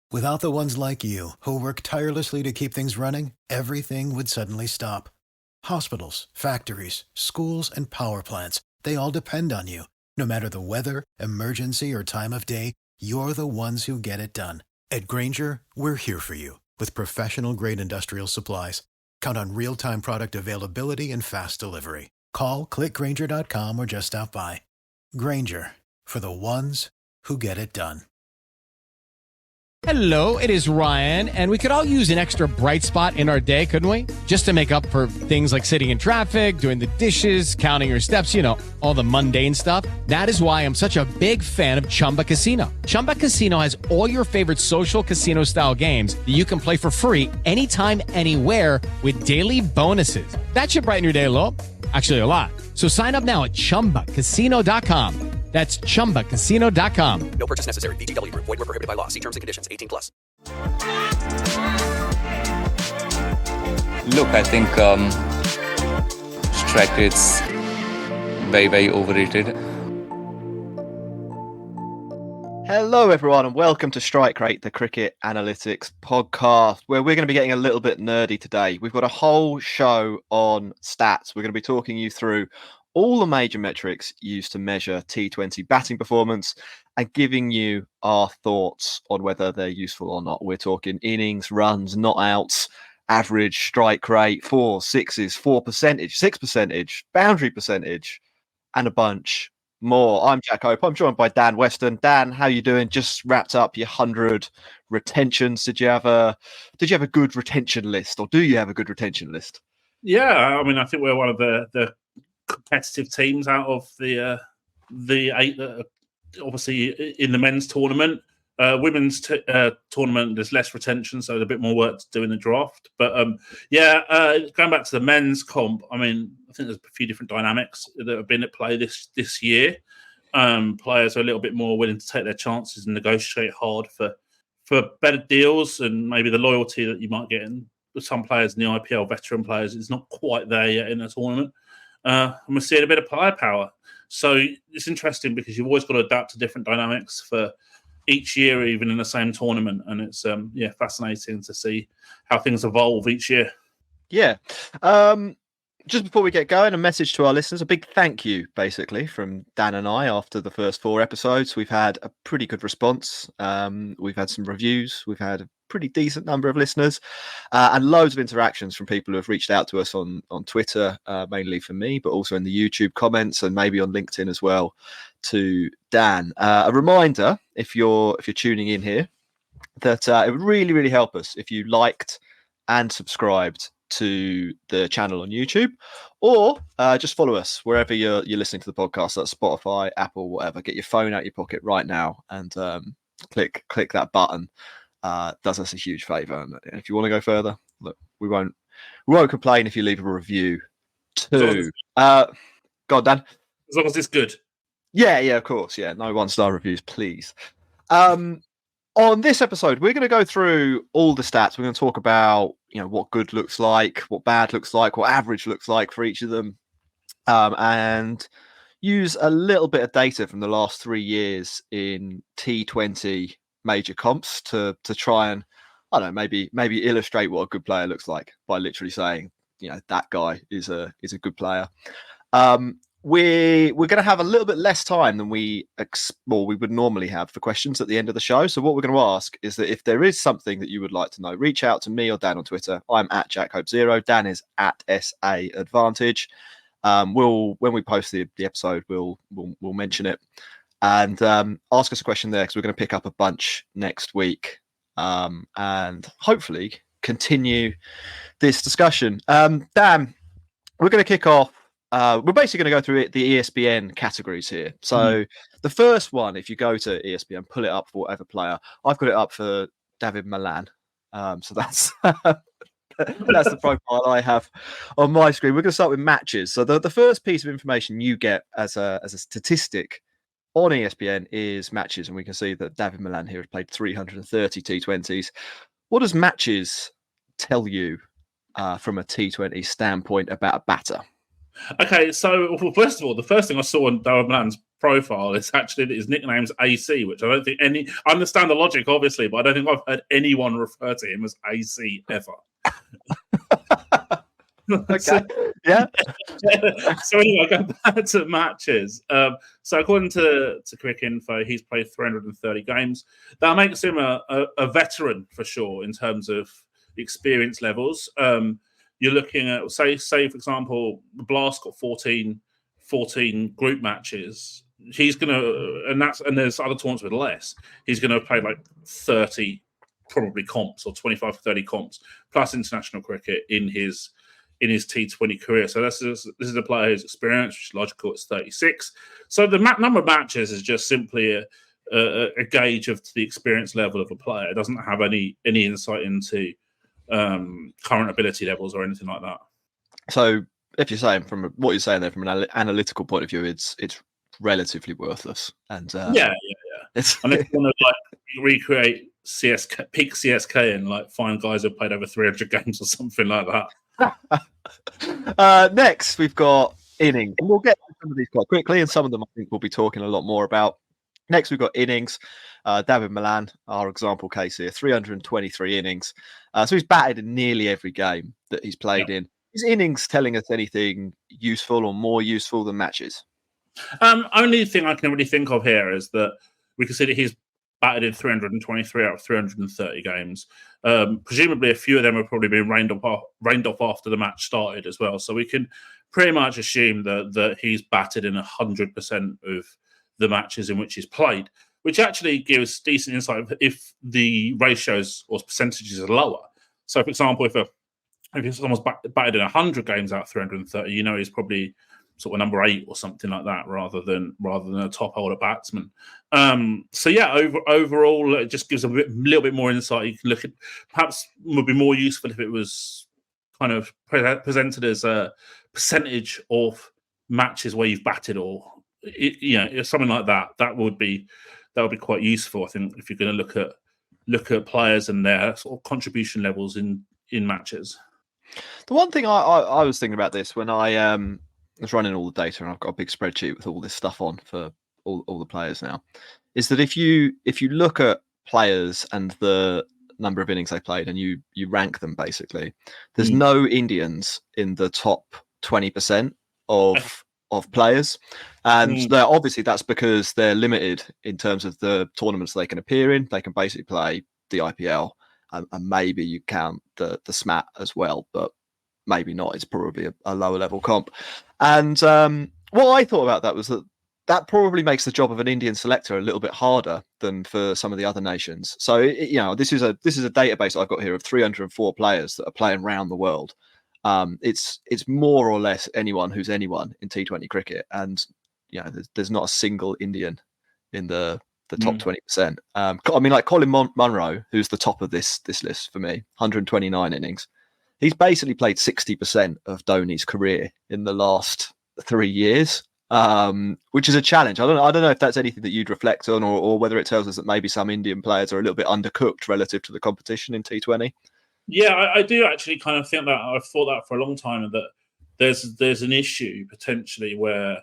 Without the ones like you, who work tirelessly to keep things running, everything would suddenly stop. Hospitals, factories, schools, and power plants, they all depend on you. No matter the weather, emergency, or time of day, you're the ones who get it done. At Grainger, we're here for you with professional-grade industrial supplies. Count on real-time product availability and fast delivery. Call, click Grainger.com, or just stop by. Grainger, for the ones who get it done. Hello, it is Ryan, and we could all use an extra bright spot in our day, couldn't we? Just to make up for things like sitting in traffic, doing the dishes, counting your steps, you know, all the mundane stuff. That is why I'm such a big fan of Chumba Casino. Chumba Casino has all your favorite social casino-style games that you can play for free anytime, anywhere with daily bonuses. That should brighten your day a little. Actually, a lot. So sign up now at ChumbaCasino.com. That's ChumbaCasino.com. No purchase necessary. VGW Group. Void where prohibited by law. See terms and conditions. 18+. Look, I think strike rate's very, very overrated. Hello, everyone, and welcome to Strike Rate, the Cricket Analytics podcast, where we're going to be getting a little bit nerdy today. We've got a whole show on stats. We're going to be talking you through all the major metrics used to measure T20 batting performance and giving you our thoughts on whether they're useful or not. We're talking innings, runs, not outs, average strike rate, 4, 6s, 4%, 6%, boundary percentage, and a bunch more. I'm Jack Hope. I'm joined by Dan Weston. Dan, how you doing? Just wrapped up your 100 retentions. Did you have a good retention list, or do you have a good retention list? Yeah, I mean, I think we're one of the competitive teams out of the 8 that are obviously in the men's tournament. Women's tournament, there's less retention, so there's a bit more work to do in the draft. But going back to the men's comp, I mean, I think there's a few different dynamics that have been at play this year. Players are a little bit more willing to take their chances and negotiate hard for better deals, and maybe the loyalty that you might get with some players in the IPL, veteran players, is not quite there yet in the tournament. And we're seeing a bit of player power. So it's interesting because you've always got to adapt to different dynamics for each year, even in the same tournament. And it's fascinating to see how things evolve each year. Yeah. Just before we get going, a message to our listeners, a big thank you, basically, from Dan and I after the first 4 episodes. We've had a pretty good response. We've had some reviews. We've had a pretty decent number of listeners and loads of interactions from people who have reached out to us on Twitter, mainly for me, but also in the YouTube comments and maybe on LinkedIn as well to Dan. A reminder, if you're tuning in here, that it would really, really help us if you liked and subscribed to the channel on YouTube, or just follow us wherever you're listening to the podcast. That's Spotify, Apple, whatever. Get your phone out your pocket right now and click that button. Does us a huge favor. And if you want to go further, look, we won't complain if you leave a review too. God, Dan. As long as it's good. Yeah, of course. Yeah, no 1-star reviews, please. On this episode, we're going to go through all the stats. We're going to talk about, what good looks like, what bad looks like, what average looks like for each of them, and use a little bit of data from the last 3 years in T20 major comps to try and, I don't know, maybe illustrate what a good player looks like by literally saying, that guy is a good player. We're going to have a little bit less time than we would normally have for questions at the end of the show. So what we're going to ask is that if there is something that you would like to know, reach out to me or Dan on Twitter. I'm at JackHope0. Dan is at SA Advantage. When we post the episode, we'll mention it and ask us a question there, because we're going to pick up a bunch next week and hopefully continue this discussion. Dan, we're going to kick off. We're basically going to go through the ESPN categories here. So the first one, if you go to ESPN, pull it up for whatever player. I've got it up for David Malan. So that's that's the profile I have on my screen. We're going to start with matches. So the first piece of information you get as a statistic on ESPN is matches. And we can see that David Malan here has played 330 T20s. What does matches tell you from a T20 standpoint about a batter? Okay, so first of all, the first thing I saw on David Malan's profile is actually that his nickname's AC, which I don't think I understand the logic, obviously, but I don't think I've heard anyone refer to him as AC ever. Okay. Yeah. So anyway, go back to matches. So according to Cricinfo, he's played 330 games. That makes him a veteran for sure in terms of experience levels. You're looking at say for example, the Blast got 14 group matches. He's gonna and there's other tournaments with less. He's gonna play like 30 probably comps or 25 to 30 comps plus international cricket in his T20 career. So this is a player who's experience, which is logical. It's 36. So the number of matches is just simply a gauge of the experience level of a player. It doesn't have any insight into current ability levels or anything like that. So if you're saying from what you're saying there from an analytical point of view, it's relatively worthless. And It's unless you want to like recreate CSK, peak CSK, and like find guys who've played over 300 games or something like that. Next, we've got innings. And we'll get to some of these quite quickly, and some of them I think we'll be talking a lot more about. Next, we've got innings. David Milan, our example case here, 323 innings. So he's batted in nearly every game that he's played in. Is innings telling us anything useful or more useful than matches? Only thing I can really think of here is that we can see that he's batted in 323 out of 330 games. Presumably, a few of them have probably been rained off after the match started as well. So we can pretty much assume that he's batted in 100% of the matches in which he's played, which actually gives decent insight if the ratios or percentages are lower. So, for example, if someone's batted in 100 games out of 330, you know he's probably sort of number 8 or something like that, rather than a top order batsman. So yeah, overall, it just gives a little bit more insight. You can look at, perhaps would be more useful if it was kind of presented as a percentage of matches where you've batted, or something like that. That would be quite useful, I think, if you're going to look at players and their sort of contribution levels in matches. The one thing I was thinking about this when I was running all the data, and I've got a big spreadsheet with all this stuff on for all the players now, is that if you look at players and the number of innings they played and you rank them, basically, there's no Indians in the top 20% of players, and obviously that's because they're limited in terms of the tournaments they can appear in. They can basically play the IPL, and maybe you count the SMAT as well, but maybe not. It's probably a lower level comp. And what I thought about that was that probably makes the job of an Indian selector a little bit harder than for some of the other nations. So this is a database I've got here of 304 players that are playing around the world. It's more or less anyone who's anyone in T20 cricket, and there's not a single Indian in the top 20%. I mean, like Colin Munro, who's the top of this list for me, 129 innings. He's basically played 60% of Dhoni's career in the last 3 years, which is a challenge. I don't know if that's anything that you'd reflect on, or whether it tells us that maybe some Indian players are a little bit undercooked relative to the competition in T20. Yeah, I do actually kind of think that. I've thought that for a long time, and that there's an issue potentially where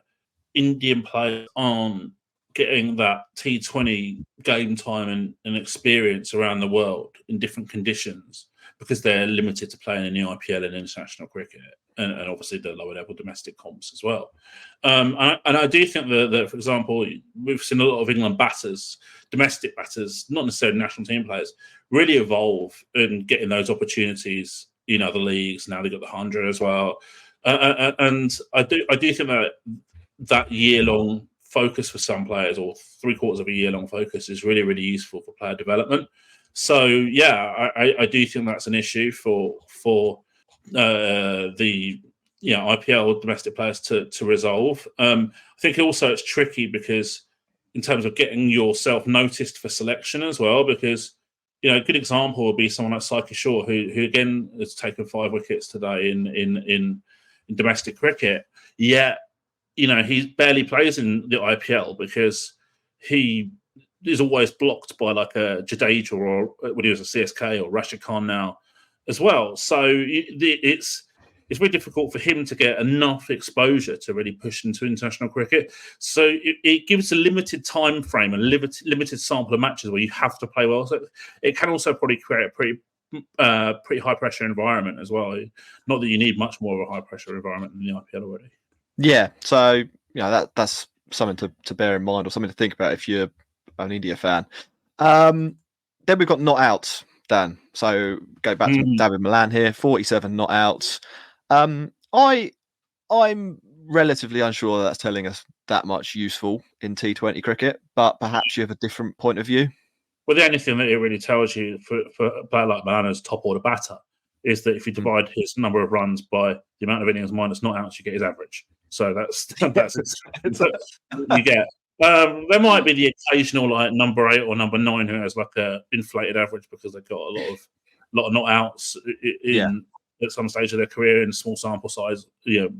Indian players aren't getting that T20 game time and experience around the world in different conditions, because they're limited to playing in the IPL and international cricket, and obviously the lower level domestic comps as well. And I do think that, for example, we've seen a lot of England batters, domestic batters, not necessarily national team players, really evolve in getting those opportunities in other leagues. Now they've got the 100 as well. And I do think that year-long focus for some players, or 3/4 of a year-long focus, is really, really useful for player development. So yeah, I do think that's an issue for the IPL domestic players to resolve. I think also it's tricky because in terms of getting yourself noticed for selection as well, because a good example would be someone like Saika Shaw, who again has taken 5 wickets today in domestic cricket. Yet he barely plays in the IPL because he is always blocked by like a Jadeja, or when he was a CSK, or Rashid Khan now as well. So it's it's really difficult for him to get enough exposure to really push into international cricket. So it gives a limited time frame and limited sample of matches where you have to play well. So it can also probably create a pretty high pressure environment as well. Not that you need much more of a high pressure environment than the IPL already. Yeah, so that's something to bear in mind or something to think about if you're an India fan. Then we've got not outs, Dan. So go back to David Malan here, 47 not outs. I'm relatively unsure that's telling us that much useful in T20 cricket, but perhaps you have a different point of view. Well, the only thing that it really tells you for a player like Malan as top order batter is that if you divide his number of runs by the amount of innings minus not outs, you get his average. So that's you get. There might be the occasional like number 8 or number 9 who has like a inflated average because they've got a lot of not outs at some stage of their career in small sample size.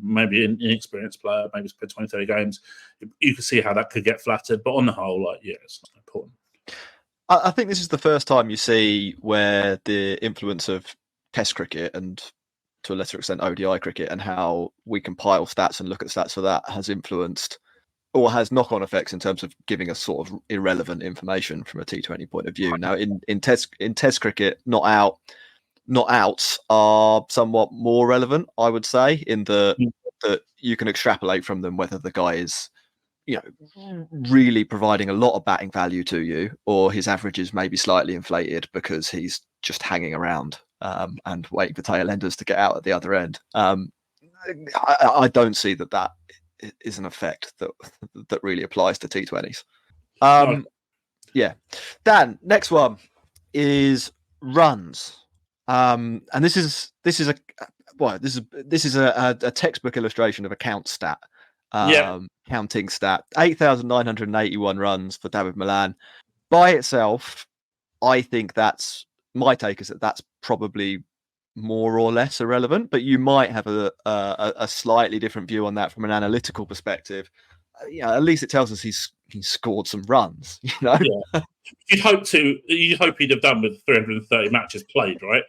Maybe an inexperienced player, maybe it's played 20, 30 games. You can see how that could get flattered, but on the whole, it's not important. I think this is the first time you see where the influence of Test cricket and to a lesser extent ODI cricket and how we compile stats and look at stats for that has influenced or has knock-on effects in terms of giving us sort of irrelevant information from a T20 point of view. Now, in Test cricket, not outs are somewhat more relevant, I would say, in that you can extrapolate from them whether the guy is, really providing a lot of batting value to you, or his average is maybe slightly inflated because he's just hanging around and waiting for tail enders to get out at the other end. I don't see that is an effect that really applies to T20s. Yeah, Dan. Next one is runs, and this is a textbook illustration of a count stat. Counting stat, 8,981 runs for David Malan. By itself, I think my take is that's probably more or less irrelevant, but you might have a slightly different view on that from an analytical perspective. At least it tells us he's scored some runs. You'd hope he'd have done with 330 matches played, right?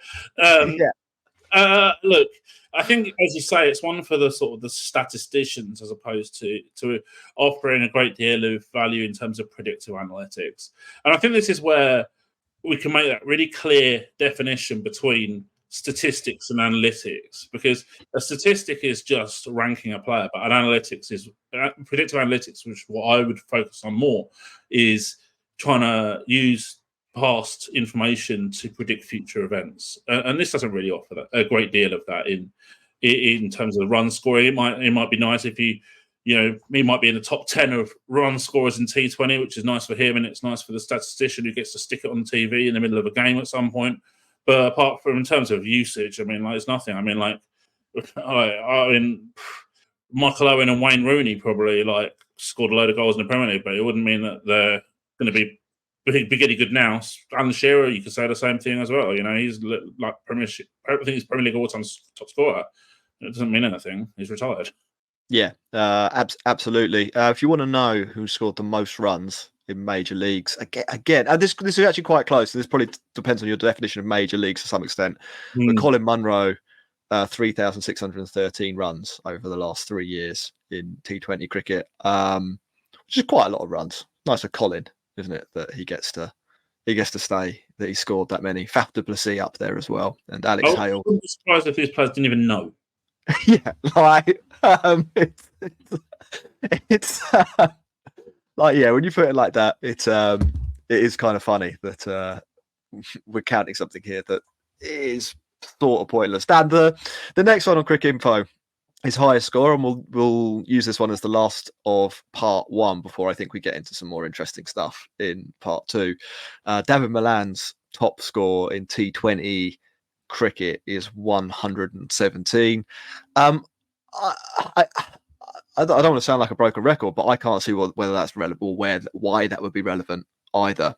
Look, I think, as you say, it's one for the sort of the statisticians as opposed to offering a great deal of value in terms of predictive analytics. And I think this is where we can make that really clear definition between statistics and analytics, because a statistic is just ranking a player, but an analytics is predictive analytics, which what I would focus on more is trying to use past information to predict future events, and this doesn't really offer that, a great deal of that in terms of run scoring. It might be nice if he might be in the top 10 of run scorers in T20, which is nice for him, and it's nice for the statistician who gets to stick it on TV in the middle of a game at some point. But apart from in terms of usage, it's nothing. Michael Owen and Wayne Rooney probably scored a load of goals in the Premier League, but it wouldn't mean that they're going to be getting good now. Alan Shearer, you could say the same thing as well. He's like Premiership. I think he's Premier League all-time top scorer. It doesn't mean anything. He's retired. Yeah, absolutely. If you want to know who scored the most runs in major leagues, again, and this is actually quite close. This probably depends on your definition of major leagues to some extent. But Colin Munro, 3,613 runs over the last 3 years in T20 cricket, which is quite a lot of runs. Nice for Colin, isn't it, that he gets to stay, that he scored that many. Faf du Plessis up there as well, and Alex Hale. I wouldn't be surprised if these players didn't even know. Yeah, it's when you put it like that, it is kind of funny that we're counting something here that is sort of pointless. Dan, the next one on Cricinfo is highest score, and we'll use this one as the last of part 1 before I think we get into some more interesting stuff in part 2. David Malan's top score in T20 cricket is 117. I don't want to sound like a broken record, but I can't see whether that's relevant or why that would be relevant either.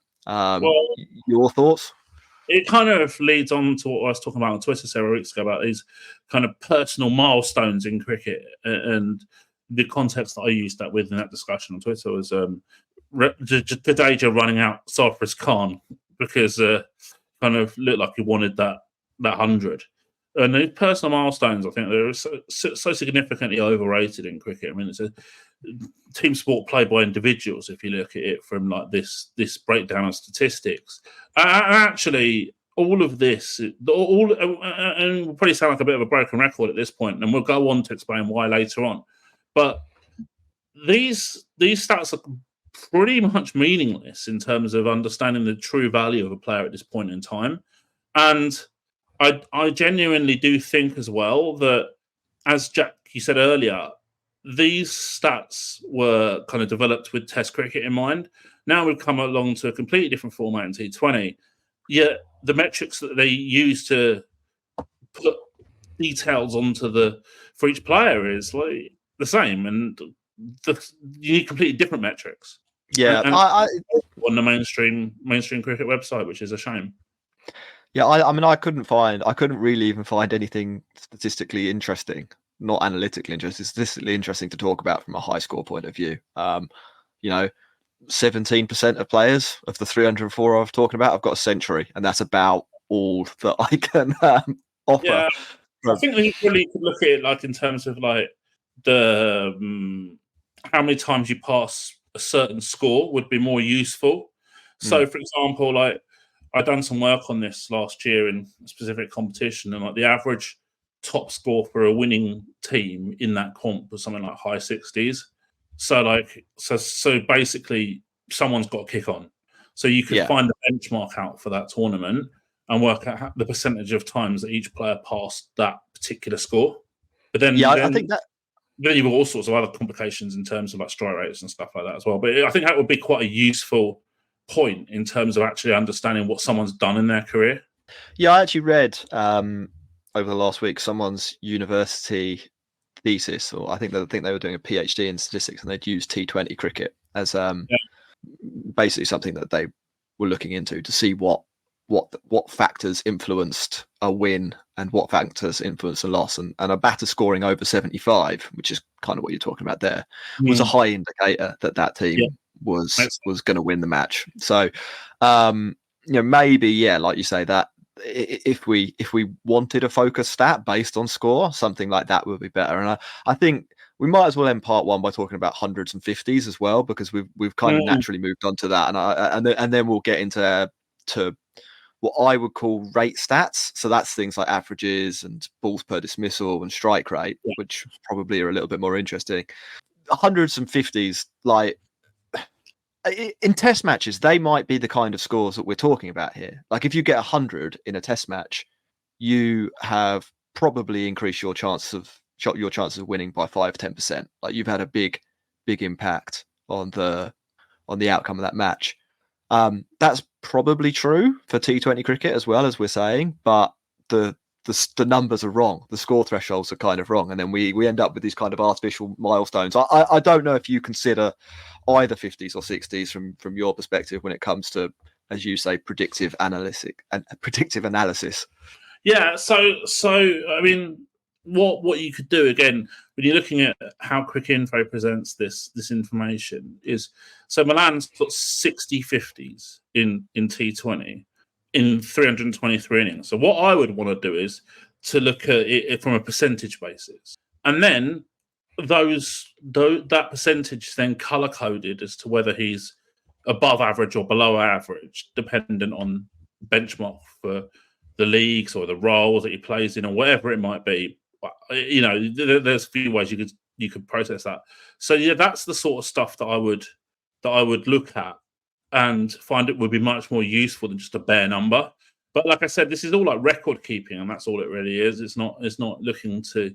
Your thoughts? It kind of leads on to what I was talking about on Twitter several weeks ago about these kind of personal milestones in cricket, and the context that I used that with in that discussion on Twitter was Jadeja running out Sarfaraz Khan because kind of looked like he wanted that 100. And the personal milestones, I think, they're so significantly overrated in cricket. I mean, it's a team sport played by individuals. If you look at it from like this breakdown of statistics, actually, all of this, and we'll probably sound like a bit of a broken record at this point, and we'll go on to explain why later on. But these stats are pretty much meaningless in terms of understanding the true value of a player at this point in time. And I genuinely do think as well that, as Jack, you said earlier, these stats were kind of developed with Test cricket in mind. Now we've come along to a completely different format in T20. Yet the metrics that they use to put details onto for each player is like the same, and you need completely different metrics. Yeah, and on the mainstream cricket website, which is a shame. Yeah, I mean, I couldn't really even find anything statistically interesting, not analytically interesting, statistically interesting to talk about from a high score point of view. 17% of players of the 304 I've talking about, I've got a century, and that's about all that I can offer. Yeah, I think we really could look at it like in terms of like the how many times you pass a certain score would be more useful. So, for example, like I've done some work on this last year in a specific competition, and like the average top score for a winning team in that comp was something like high 60s. So basically, someone's got to kick on. So you could find a benchmark out for that tournament and work out the percentage of times that each player passed that particular score. But then, I think that. Then you've got all sorts of other complications in terms of like strike rates and stuff like that as well. But I think that would be quite a useful point in terms of actually understanding what someone's done in their career. Yeah, I actually read over the last week someone's university thesis, or I think they were doing a PhD in statistics, and they'd used T20 cricket as basically something that they were looking into to see what factors influenced a win and what factors influenced a loss, and a batter scoring over 75, which is kind of what you're talking about there, was a high indicator that team was going to win the match. So maybe like you say, that if we wanted a focus stat based on score, something like that would be better. And I think we might as well end part one by talking about hundreds and fifties as well, because we've kind of naturally moved on to that, and then we'll get into what I would call rate stats. So that's things like averages and balls per dismissal and strike rate, which probably are a little bit more interesting. Hundreds and fifties, like in test matches, they might be the kind of scores that we're talking about here. Like if you get 100 in a test match, you have probably increased your chances of winning by 5-10%. Like you've had a big impact on the outcome of that match. That's probably true for T20 cricket as well, as we're saying, but the numbers are wrong. The score thresholds are kind of wrong, and then we end up with these kind of artificial milestones. I don't know if you consider either 50s or 60s from your perspective when it comes to, as you say, predictive analysis. Yeah. So I mean, what you could do again when you're looking at how Cricinfo presents this information is, so Milan's got 60 50s in T20 in 323 innings. So what I would want to do is to look at it from a percentage basis, and then that percentage then color coded as to whether he's above average or below average, dependent on benchmark for the leagues or the roles that he plays in or whatever it might be. There's a few ways you could process that. So that's the sort of stuff that I would look at and find it would be much more useful than just a bare number. But like I said, this is all like record keeping, and that's all it really is. It's not looking to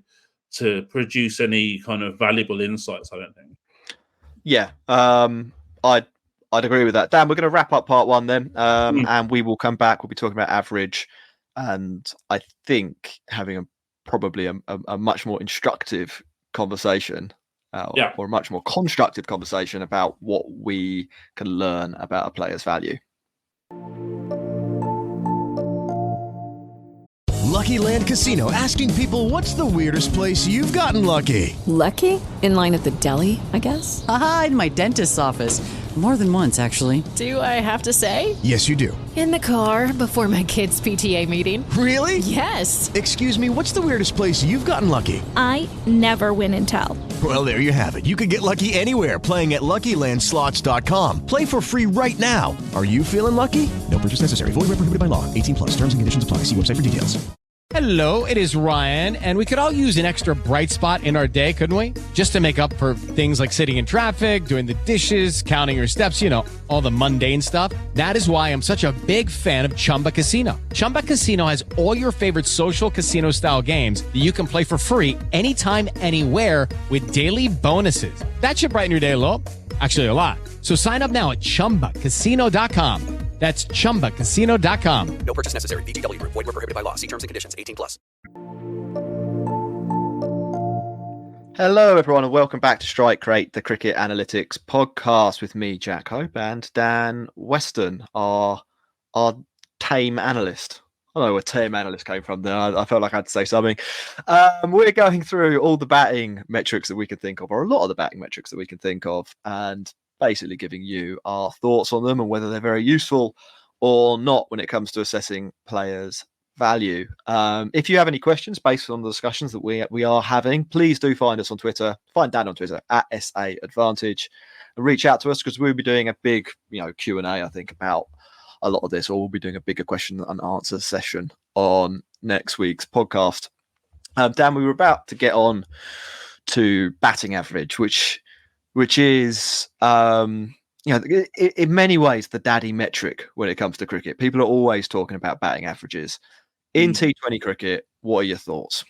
produce any kind of valuable insights, I don't think. Yeah, I'd agree with that. Dan, we're going to wrap up part one then, and we will come back. We'll be talking about average, and I think having probably a much more instructive conversation or a much more constructive conversation about what we can learn about a player's value. Lucky Land Casino, asking people, what's the weirdest place you've gotten lucky? Lucky? In line at the deli, I guess? Aha, in my dentist's office. More than once, actually. Do I have to say? Yes, you do. In the car before my kids' PTA meeting. Really? Yes. Excuse me, what's the weirdest place you've gotten lucky? I never win and tell. Well, there you have it. You can get lucky anywhere, playing at LuckyLandSlots.com. Play for free right now. Are you feeling lucky? No purchase necessary. Void where prohibited by law. 18 plus. Terms and conditions apply. See website for details. Hello, it is Ryan, and we could all use an extra bright spot in our day, couldn't we? Just to make up for things like sitting in traffic, doing the dishes, counting your steps, you know, all the mundane stuff. That is why I'm such a big fan of Chumba Casino. Chumba Casino has all your favorite social casino-style games that you can play for free anytime, anywhere with daily bonuses. That should brighten your day a little. Actually, a lot. So sign up now at ChumbaCasino.com. That's ChumbaCasino.com. No purchase necessary. VGW Group. Void where prohibited by law. See terms and conditions. 18 plus. Hello, everyone, and welcome back to Strike Rate, the Cricket Analytics podcast with me, Jack Hope, and Dan Weston, our tame analyst. I don't know where tame analyst came from there. I felt like I had to say something. We're going through all the batting metrics that we can think of, or a lot of the batting metrics that we can think of, and basically giving you our thoughts on them and whether they're very useful or not when it comes to assessing players' value. If you have any questions based on the discussions that we are having, please do find us on Twitter. Find Dan on Twitter at SA Advantage and reach out to us, because we'll be doing a big Q&A, I think, about a lot of this, or we'll be doing a bigger question and answer session on next week's podcast. Dan, we were about to get on to batting average, which is in many ways the daddy metric when it comes to cricket. People are always talking about batting averages. In T20 cricket, what are your thoughts?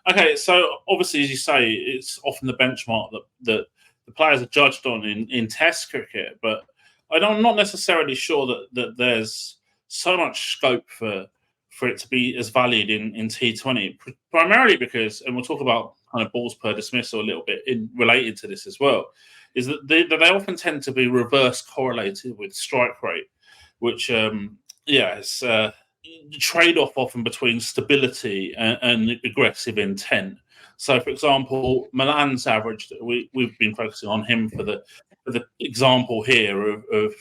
Okay, so obviously, as you say, it's often the benchmark that the players are judged on in Test cricket, but I'm not necessarily sure that there's so much scope for it to be as valued in T20, primarily because, and we'll talk about kind of balls per dismissal a little bit related to this as well, is that they often tend to be reverse correlated with strike rate, which it's the trade-off often between stability and aggressive intent. So, for example, Milan's average, we've been focusing on him for the example here of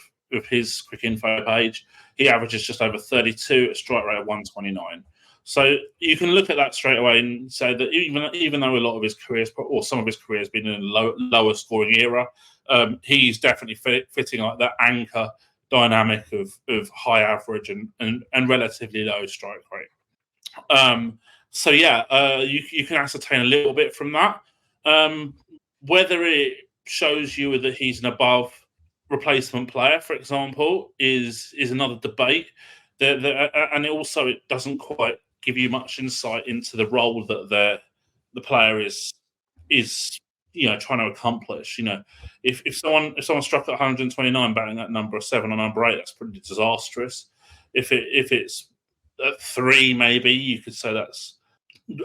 his Cricinfo page. He averages just over 32 at strike rate of 129. So you can look at that straight away and say that even though a lot of his career, or some of his career, has been in a lower scoring era, he's definitely fitting like that anchor dynamic of high average and relatively low strike rate. You can ascertain a little bit from that. Whether it shows you that he's an above replacement player, for example, is another debate. And also it doesn't quite give you much insight into the role that the player is trying to accomplish. If someone struck at 129, batting that number of 7 or number 8, that's pretty disastrous. If it's at 3, maybe you could say that's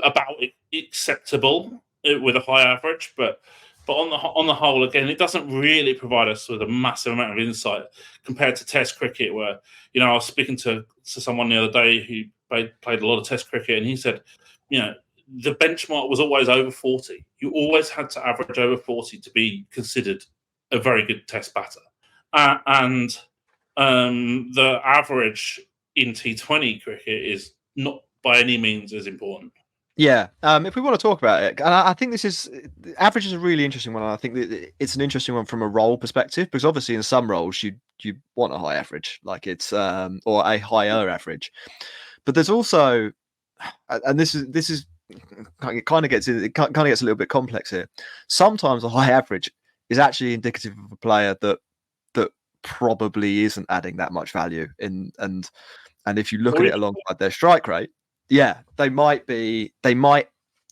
about acceptable with a high average, but on the whole, again, it doesn't really provide us with a massive amount of insight compared to Test cricket, where I was speaking to someone the other day who played a lot of Test cricket, and he said, the benchmark was always over 40. You always had to average over 40 to be considered a very good Test batter, and the average in T20 cricket is not by any means as important. Yeah, if we want to talk about it, and I think average is a really interesting one. And I think that it's an interesting one from a role perspective, because obviously in some roles you want a high average, like it's or a higher average. But there's also, and this is it kind of gets a little bit complex here. Sometimes a high average is actually indicative of a player that probably isn't adding that much value in, and if you look at it alongside their strike rate. Yeah, they might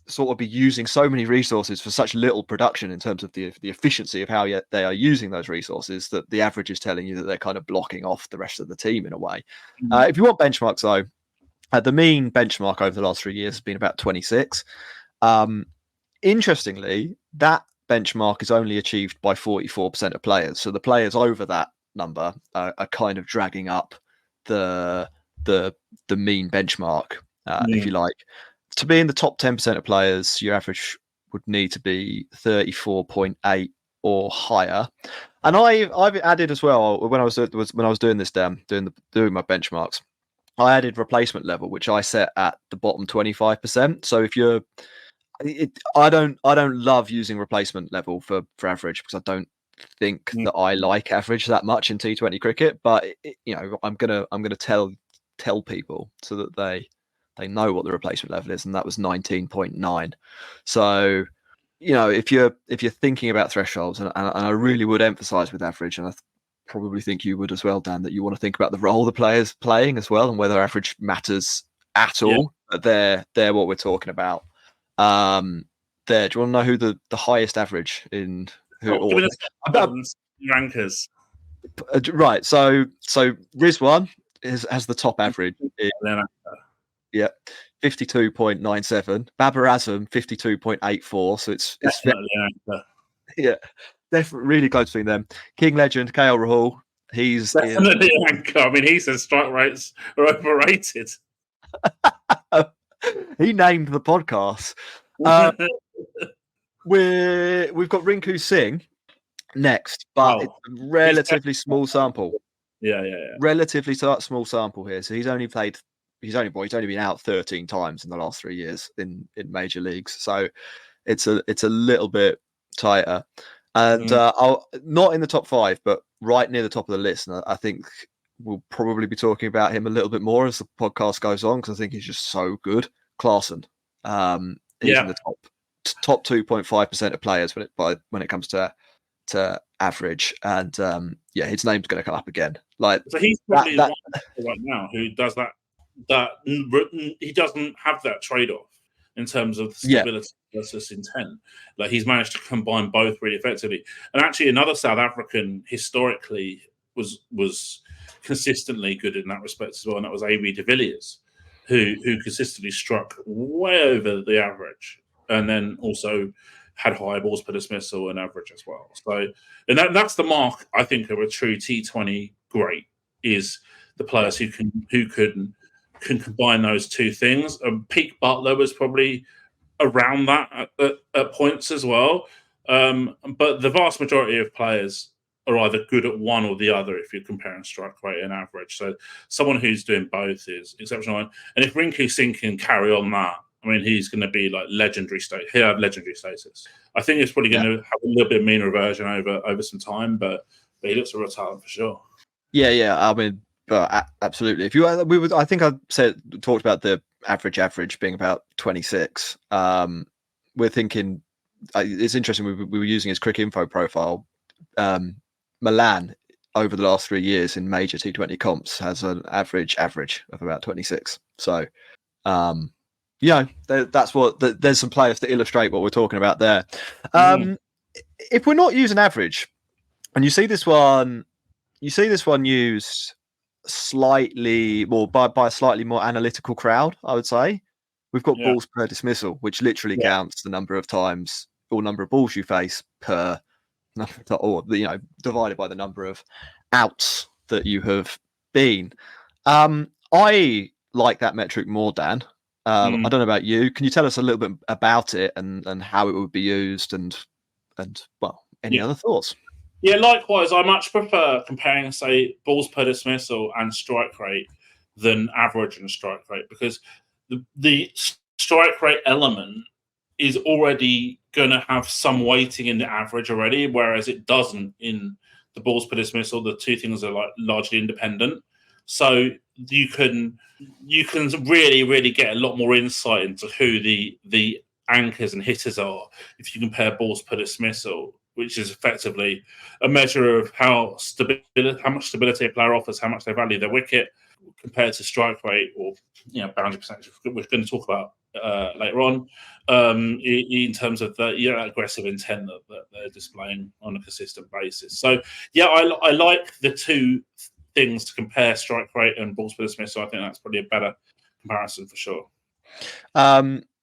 sort of be using so many resources for such little production in terms of the efficiency of how they are using those resources, that the average is telling you that they're kind of blocking off the rest of the team in a way. If you want benchmarks, though, the mean benchmark over the last 3 years has been about 26. Interestingly, that benchmark is only achieved by 44% of players. So the players over that number are kind of dragging up the mean benchmark. If you like, to be in the top 10% of players, your average would need to be 34.8 or higher. And I've added as well when I was doing this doing my benchmarks. I added replacement level, which I set at the bottom 25%. So if you're, I don't love using replacement level for average because I don't think that I like average that much in T20 cricket. But I'm gonna tell people so that they know what the replacement level is, and that was 19.9. So if you're thinking about thresholds, and I really would emphasize with average, and I probably think you would as well, Dan, that you want to think about the role the player's playing as well and whether average matters at all. But they're what we're talking about. Do you want to know who the highest average in who rankers? Right. So Rizwan has the top average. 52.97. Babar Azam 52.84. So it's definitely really close between them. King legend KL Rahul. He's definitely an anchor. I mean, he says strike rates are overrated. He named the podcast. We've got Rinku Singh next, but it's a relatively small sample. Yeah. Relatively small sample here. So he's only been out 13 times in the last 3 years in major leagues. So it's a little bit tighter. And I'll not in the top 5, but right near the top of the list. And I think we'll probably be talking about him a little bit more as the podcast goes on because I think he's just so good. Klaasen. He's in the top 2.5% of players when it comes to average, and his name's going to come up again. So he's probably the one right now who does that. That he doesn't have that trade-off in terms of stability versus intent. Like he's managed to combine both really effectively. And actually, another South African historically was consistently good in that respect as well, and that was A.B. de Villiers, who consistently struck way over the average, and then also had high balls per dismissal and average as well. So, and that's the mark, I think, of a true T20 great, is the players who can combine those two things. Peak Butler was probably around that at points as well. But the vast majority of players are either good at one or the other if you're comparing strike rate and average. So someone who's doing both is exceptional. And if Rinku Singh can carry on that, I mean, he's going to be like legendary status. He'll have legendary status. I think it's probably going to have a little bit of mean reversion over some time, but he looks a real talent for sure. Yeah. I mean, absolutely. If I think I talked about the average being about 26. We're thinking it's interesting. We were using his Cricinfo profile. Milan over the last 3 years in major T20 comps has an average of about 26. So, that's there's some players to illustrate what we're talking about there. If we're not using average, and you see this one used slightly more by a slightly more analytical crowd, I would say. We've got balls per dismissal, which literally counts the number of times or number of balls you face per, or divided by the number of outs that you have been. I like that metric more, Dan. I don't know about you. Can you tell us a little bit about it and how it would be used and any other thoughts? Yeah, likewise, I much prefer comparing, say, balls per dismissal and strike rate than average and strike rate, because the strike rate element is already going to have some weighting in the average already, whereas it doesn't in the balls per dismissal. The two things are largely independent. So you can really, really get a lot more insight into who the anchors and hitters are if you compare balls per dismissal, which is effectively a measure of how much stability a player offers, how much they value their wicket, compared to strike rate or boundary percentage, which we're going to talk about later on, in terms of the aggressive intent that they're displaying on a consistent basis. So, I like the two things to compare strike rate and balls per dismissal. I think that's probably a better comparison for sure.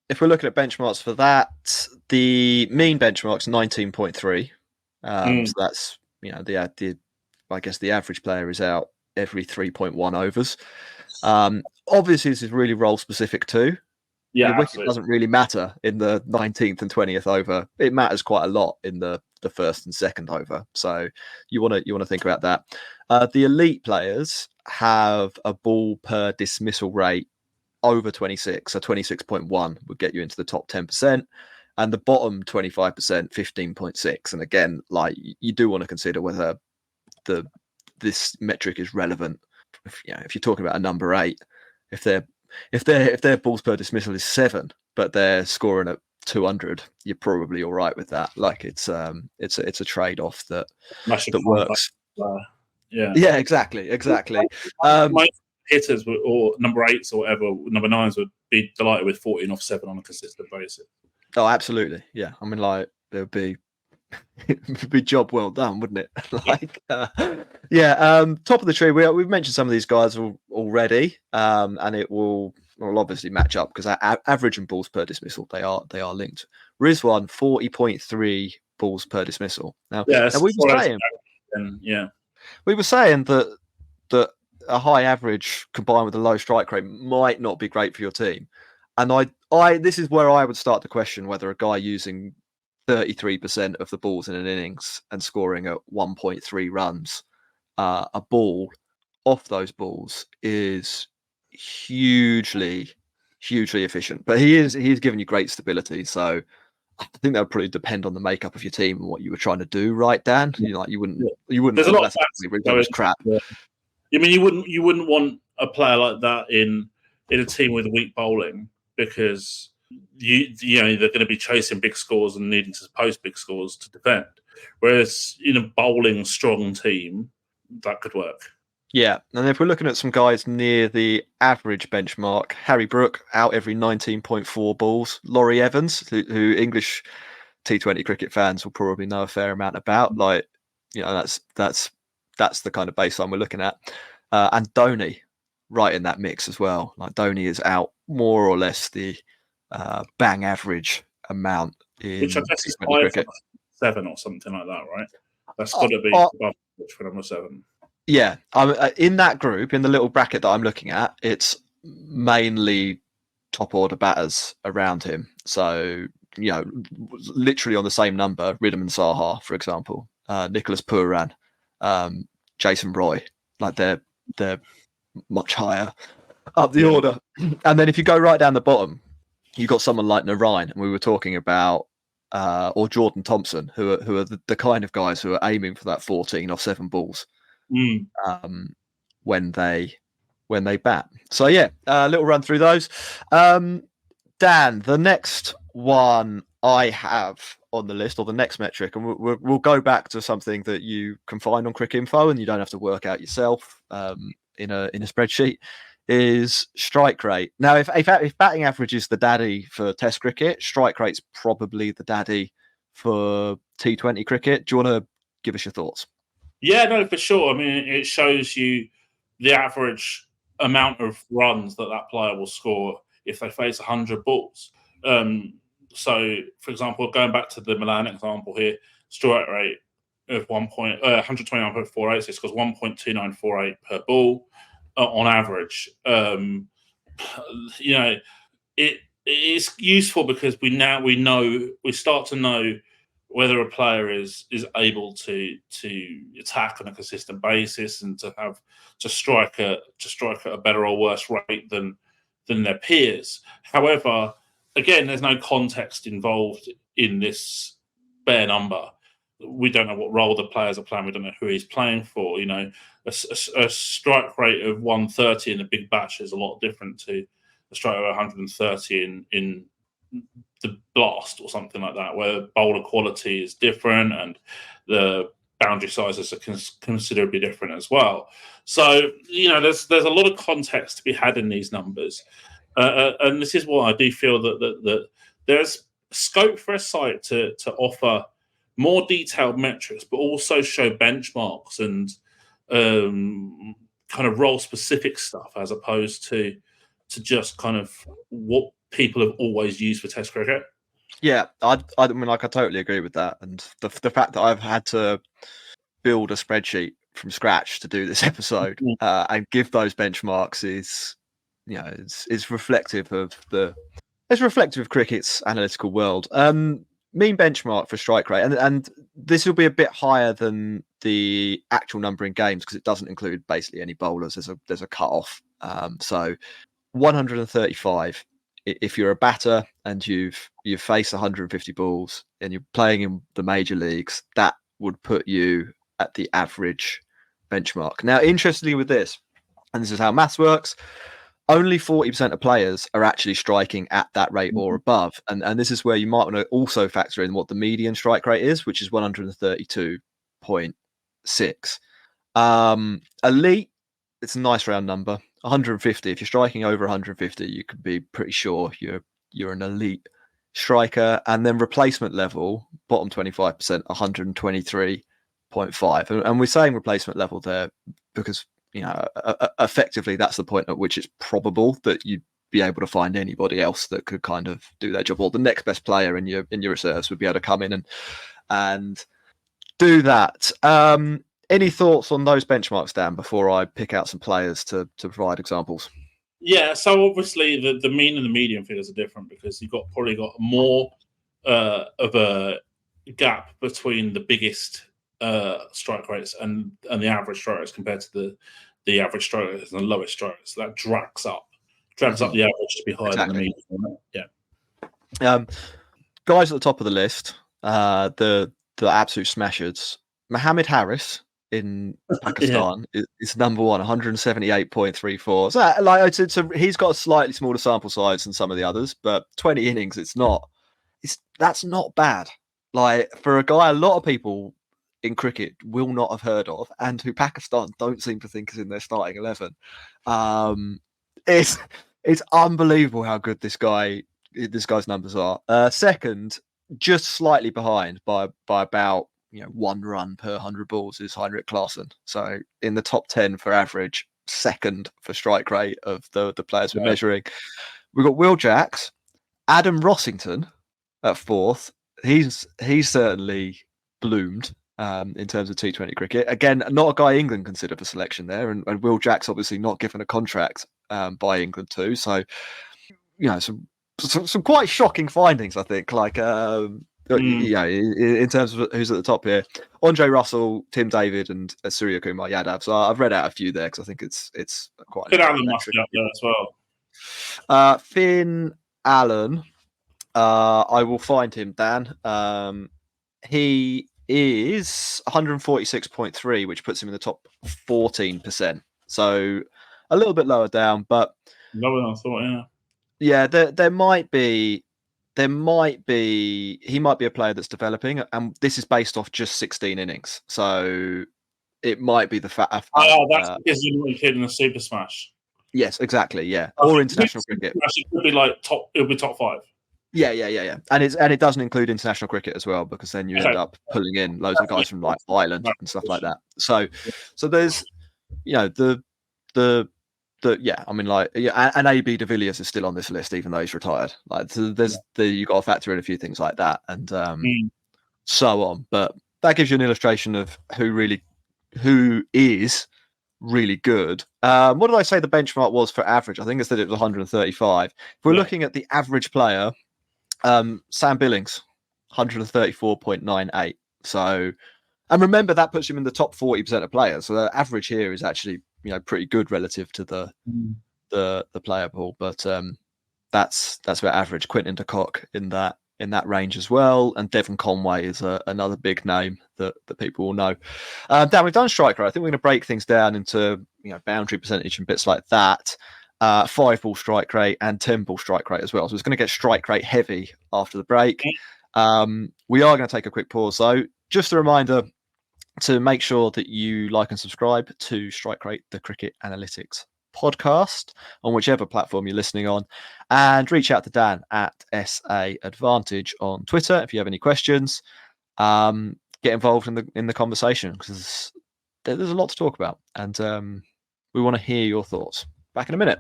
If we're looking at benchmarks for that, the mean benchmark's 19.3. So that's I guess the average player is out every 3.1 overs. Obviously, this is really role specific too. Yeah, the wicket doesn't really matter in the 19th and 20th over. It matters quite a lot in the the first and second over. So you want to think about that. The elite players have a ball per dismissal rate over 26, so 26.1 would get you into the top 10%, and the bottom 25%, 15.6. And again, like, you do want to consider whether this metric is relevant. If you're talking about a number 8, if their balls per dismissal is 7, but they're scoring at 200, you're probably all right with that. Like, it's a trade-off that works. Yeah, exactly. My hitters or number 8s or whatever, number 9s would be delighted with 14 off 7 on a consistent basis. Oh, absolutely. Yeah, I mean, like, it'd be job well done, wouldn't it? Top of the tree. We've mentioned some of these guys already, and it will obviously match up because average and balls per dismissal, they are linked. Rizwan 40.3 balls per dismissal. Now we were saying that a high average combined with a low strike rate might not be great for your team, and I this is where I would start to question whether a guy using 33% of the balls in an innings and scoring at 1.3 runs a ball off those balls is hugely efficient. But he's giving you great stability. So I think that would probably depend on the makeup of your team and what you were trying to do, right, Dan? You wouldn't. There's a lot of crap. Yeah. I mean, you wouldn't want a player like that in a team with weak bowling, because they're going to be chasing big scores and needing to post big scores to defend. Whereas in a bowling strong team, that could work. Yeah, and if we're looking at some guys near the average benchmark, Harry Brook out every 19.4 balls. Laurie Evans, who English T20 cricket fans will probably know a fair amount about. Like, that's the kind of baseline we're looking at. And Dhoni, right in that mix as well. Like, Dhoni is out more or less the bang average amount in which I guess is cricket. 7 or something like that, right? That's got to be above for number 7. Yeah, in that group, in the little bracket that I'm looking at, it's mainly top order batters around him. So, literally on the same number, Ridham Saha, for example, Nicholas Pooran, Jason Roy, like they're much higher up the order. And then if you go right down the bottom, you've got someone like Narayan, and we were talking about, or Jordan Thompson, who are the kind of guys who are aiming for that 14 off 7 balls when they bat. So a little run through those. Dan, the next one I have on the list, or the next metric, and we'll go back to something that you can find on Cricinfo and you don't have to work out yourself in a spreadsheet, is strike rate. Now, if batting average is the daddy for Test cricket, strike rate's probably the daddy for T20 cricket. Do you want to give us your thoughts? Yeah, no, for sure. I mean, it shows you the average amount of runs that player will score if they face 100 balls. So, for example, going back to the Milan example here, strike rate of 129.48, so it scores 1.2948 per ball on average. It is useful because we start to know whether a player is able to attack on a consistent basis and to strike at a better or worse rate than their peers. However, again, there's no context involved in this bare number. We don't know what role the players are playing. We don't know who he's playing for. A strike rate of 130 in a big bash is a lot different to a strike rate of 130 in the blast or something like that, where bowler quality is different and the boundary sizes are considerably different as well. So, there's a lot of context to be had in these numbers. And this is why I do feel that there's scope for a site to offer more detailed metrics, but also show benchmarks and kind of role-specific stuff, as opposed to just kind of what people have always used for Test cricket. Yeah, I mean, I totally agree with that. And the fact that I've had to build a spreadsheet from scratch to do this episode and give those benchmarks is, it's reflective of cricket's analytical world. mean benchmark for strike rate, and this will be a bit higher than the actual number in games because it doesn't include basically any bowlers. There's a cut off. So 135. If you're a batter and you've faced 150 balls and you're playing in the major leagues, that would put you at the average benchmark. Now, interestingly with this, and this is how maths works, only 40% of players are actually striking at that rate or above. And this is where you might want to also factor in what the median strike rate is, which is 132.6. Elite, it's a nice round number. 150. If you're striking over 150, you could be pretty sure you're an elite striker. And then replacement level, bottom 25%, 123.5. And we're saying replacement level there because effectively that's the point at which it's probable that you'd be able to find anybody else that could kind of do that job, or the next best player in your reserves would be able to come in and do that. Any thoughts on those benchmarks, Dan, before I pick out some players to provide examples? Yeah, so obviously the mean and the median figures are different because you've probably got more of a gap between the biggest strike rates and the average strike rates compared to the average strike rates and the lowest strike rates. So that drags up the average to be higher than the median. Yeah. Guys at the top of the list, the absolute smashers. Mohammed Harris in Pakistan is number one, 178.34. So he's got a slightly smaller sample size than some of the others, but 20 innings, that's not bad. Like, for a guy a lot of people in cricket will not have heard of, and who Pakistan don't seem to think is in their starting 11. It's unbelievable how good this guy's numbers are. Second, just slightly behind by about 1 run per 100 balls is Heinrich Klaasen. So in the top 10 for average, second for strike rate of the players we're measuring. We've got Will Jacks, Adam Rossington at fourth. He's certainly bloomed in terms of T20 cricket. Again, not a guy England consider for selection there, and Will Jacks obviously not given a contract by England too. So some quite shocking findings, I think. Like in terms of who's at the top here, Andre Russell, Tim David, and Surya Kumar Yadav. So I've read out a few there because I think it's quite. Finn Allen must be up there as well. Finn Allen, I will find him, Dan. He is 146.3, which puts him in the top 14%. So a little bit lower down, but lower than I thought. Yeah. Yeah, there might be. He might be a player that's developing, and this is based off just 16 innings. So it might be the fact. That's because you're including the Super Smash. Yes, exactly. Yeah, or international cricket. It could be like top. It'll be top 5. Yeah, and it doesn't include international cricket as well, because then you end up pulling in loads of guys from like Ireland and stuff like that. So there's and AB de Villiers is still on this list, even though he's retired. Like, so you got to factor in a few things like that, and so on. But that gives you an illustration of who is really good. What did I say the benchmark was for average? I think I said it was 135. If we're looking at the average player, Sam Billings, 134.98. So, and remember that puts him in the top 40% of players. So the average here is actually pretty good relative to the player pool, but that's about average. Quinton de Kock in that range as well, and Devon Conway is another big name that people will know. Dan, we've done strike rate. I think we're going to break things down into boundary percentage and bits like that. 5-ball strike rate and 10-ball strike rate as well. So it's going to get strike rate heavy after the break. We are going to take a quick pause though. Just a reminder to make sure that you like and subscribe to Strike Rate, the Cricket Analytics podcast, on whichever platform you're listening on, and reach out to Dan at SA Advantage on Twitter if you have any questions. Get involved in the conversation, because there's a lot to talk about, and we want to hear your thoughts. Back in a minute.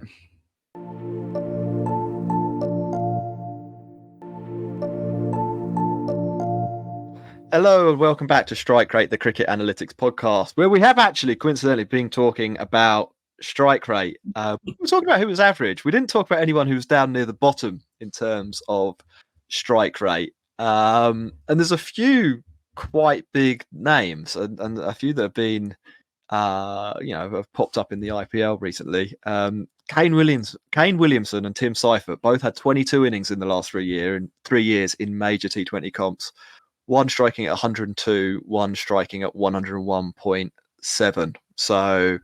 Hello and welcome back to Strike Rate, the Cricket Analytics podcast, where we have actually coincidentally been talking about strike rate. We're talking about who was average. We didn't talk about anyone who was down near the bottom in terms of strike rate. And there's a few quite big names, and a few that have been, have popped up in the IPL recently. Kane Williamson, and Tim Seifert both had 22 innings in the last 3 years in major T20 comps. One striking at 102, one striking at 101.7. So,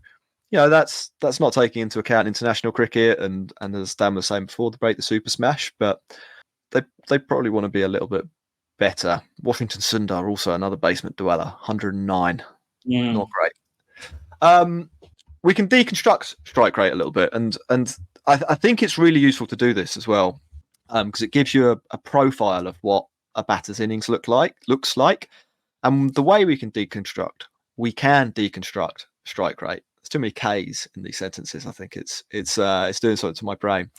that's not taking into account international cricket and as Dan was saying before, the break the Super Smash, but they probably want to be a little bit better. Washington Sundar, also another basement dweller, 109. Not great. We can deconstruct strike rate a little bit, and I think it's really useful to do this as well, because it gives you a profile of what a batter's innings looks like. And the way we can deconstruct strike rate. There's too many K's in these sentences. I think it's doing something to my brain.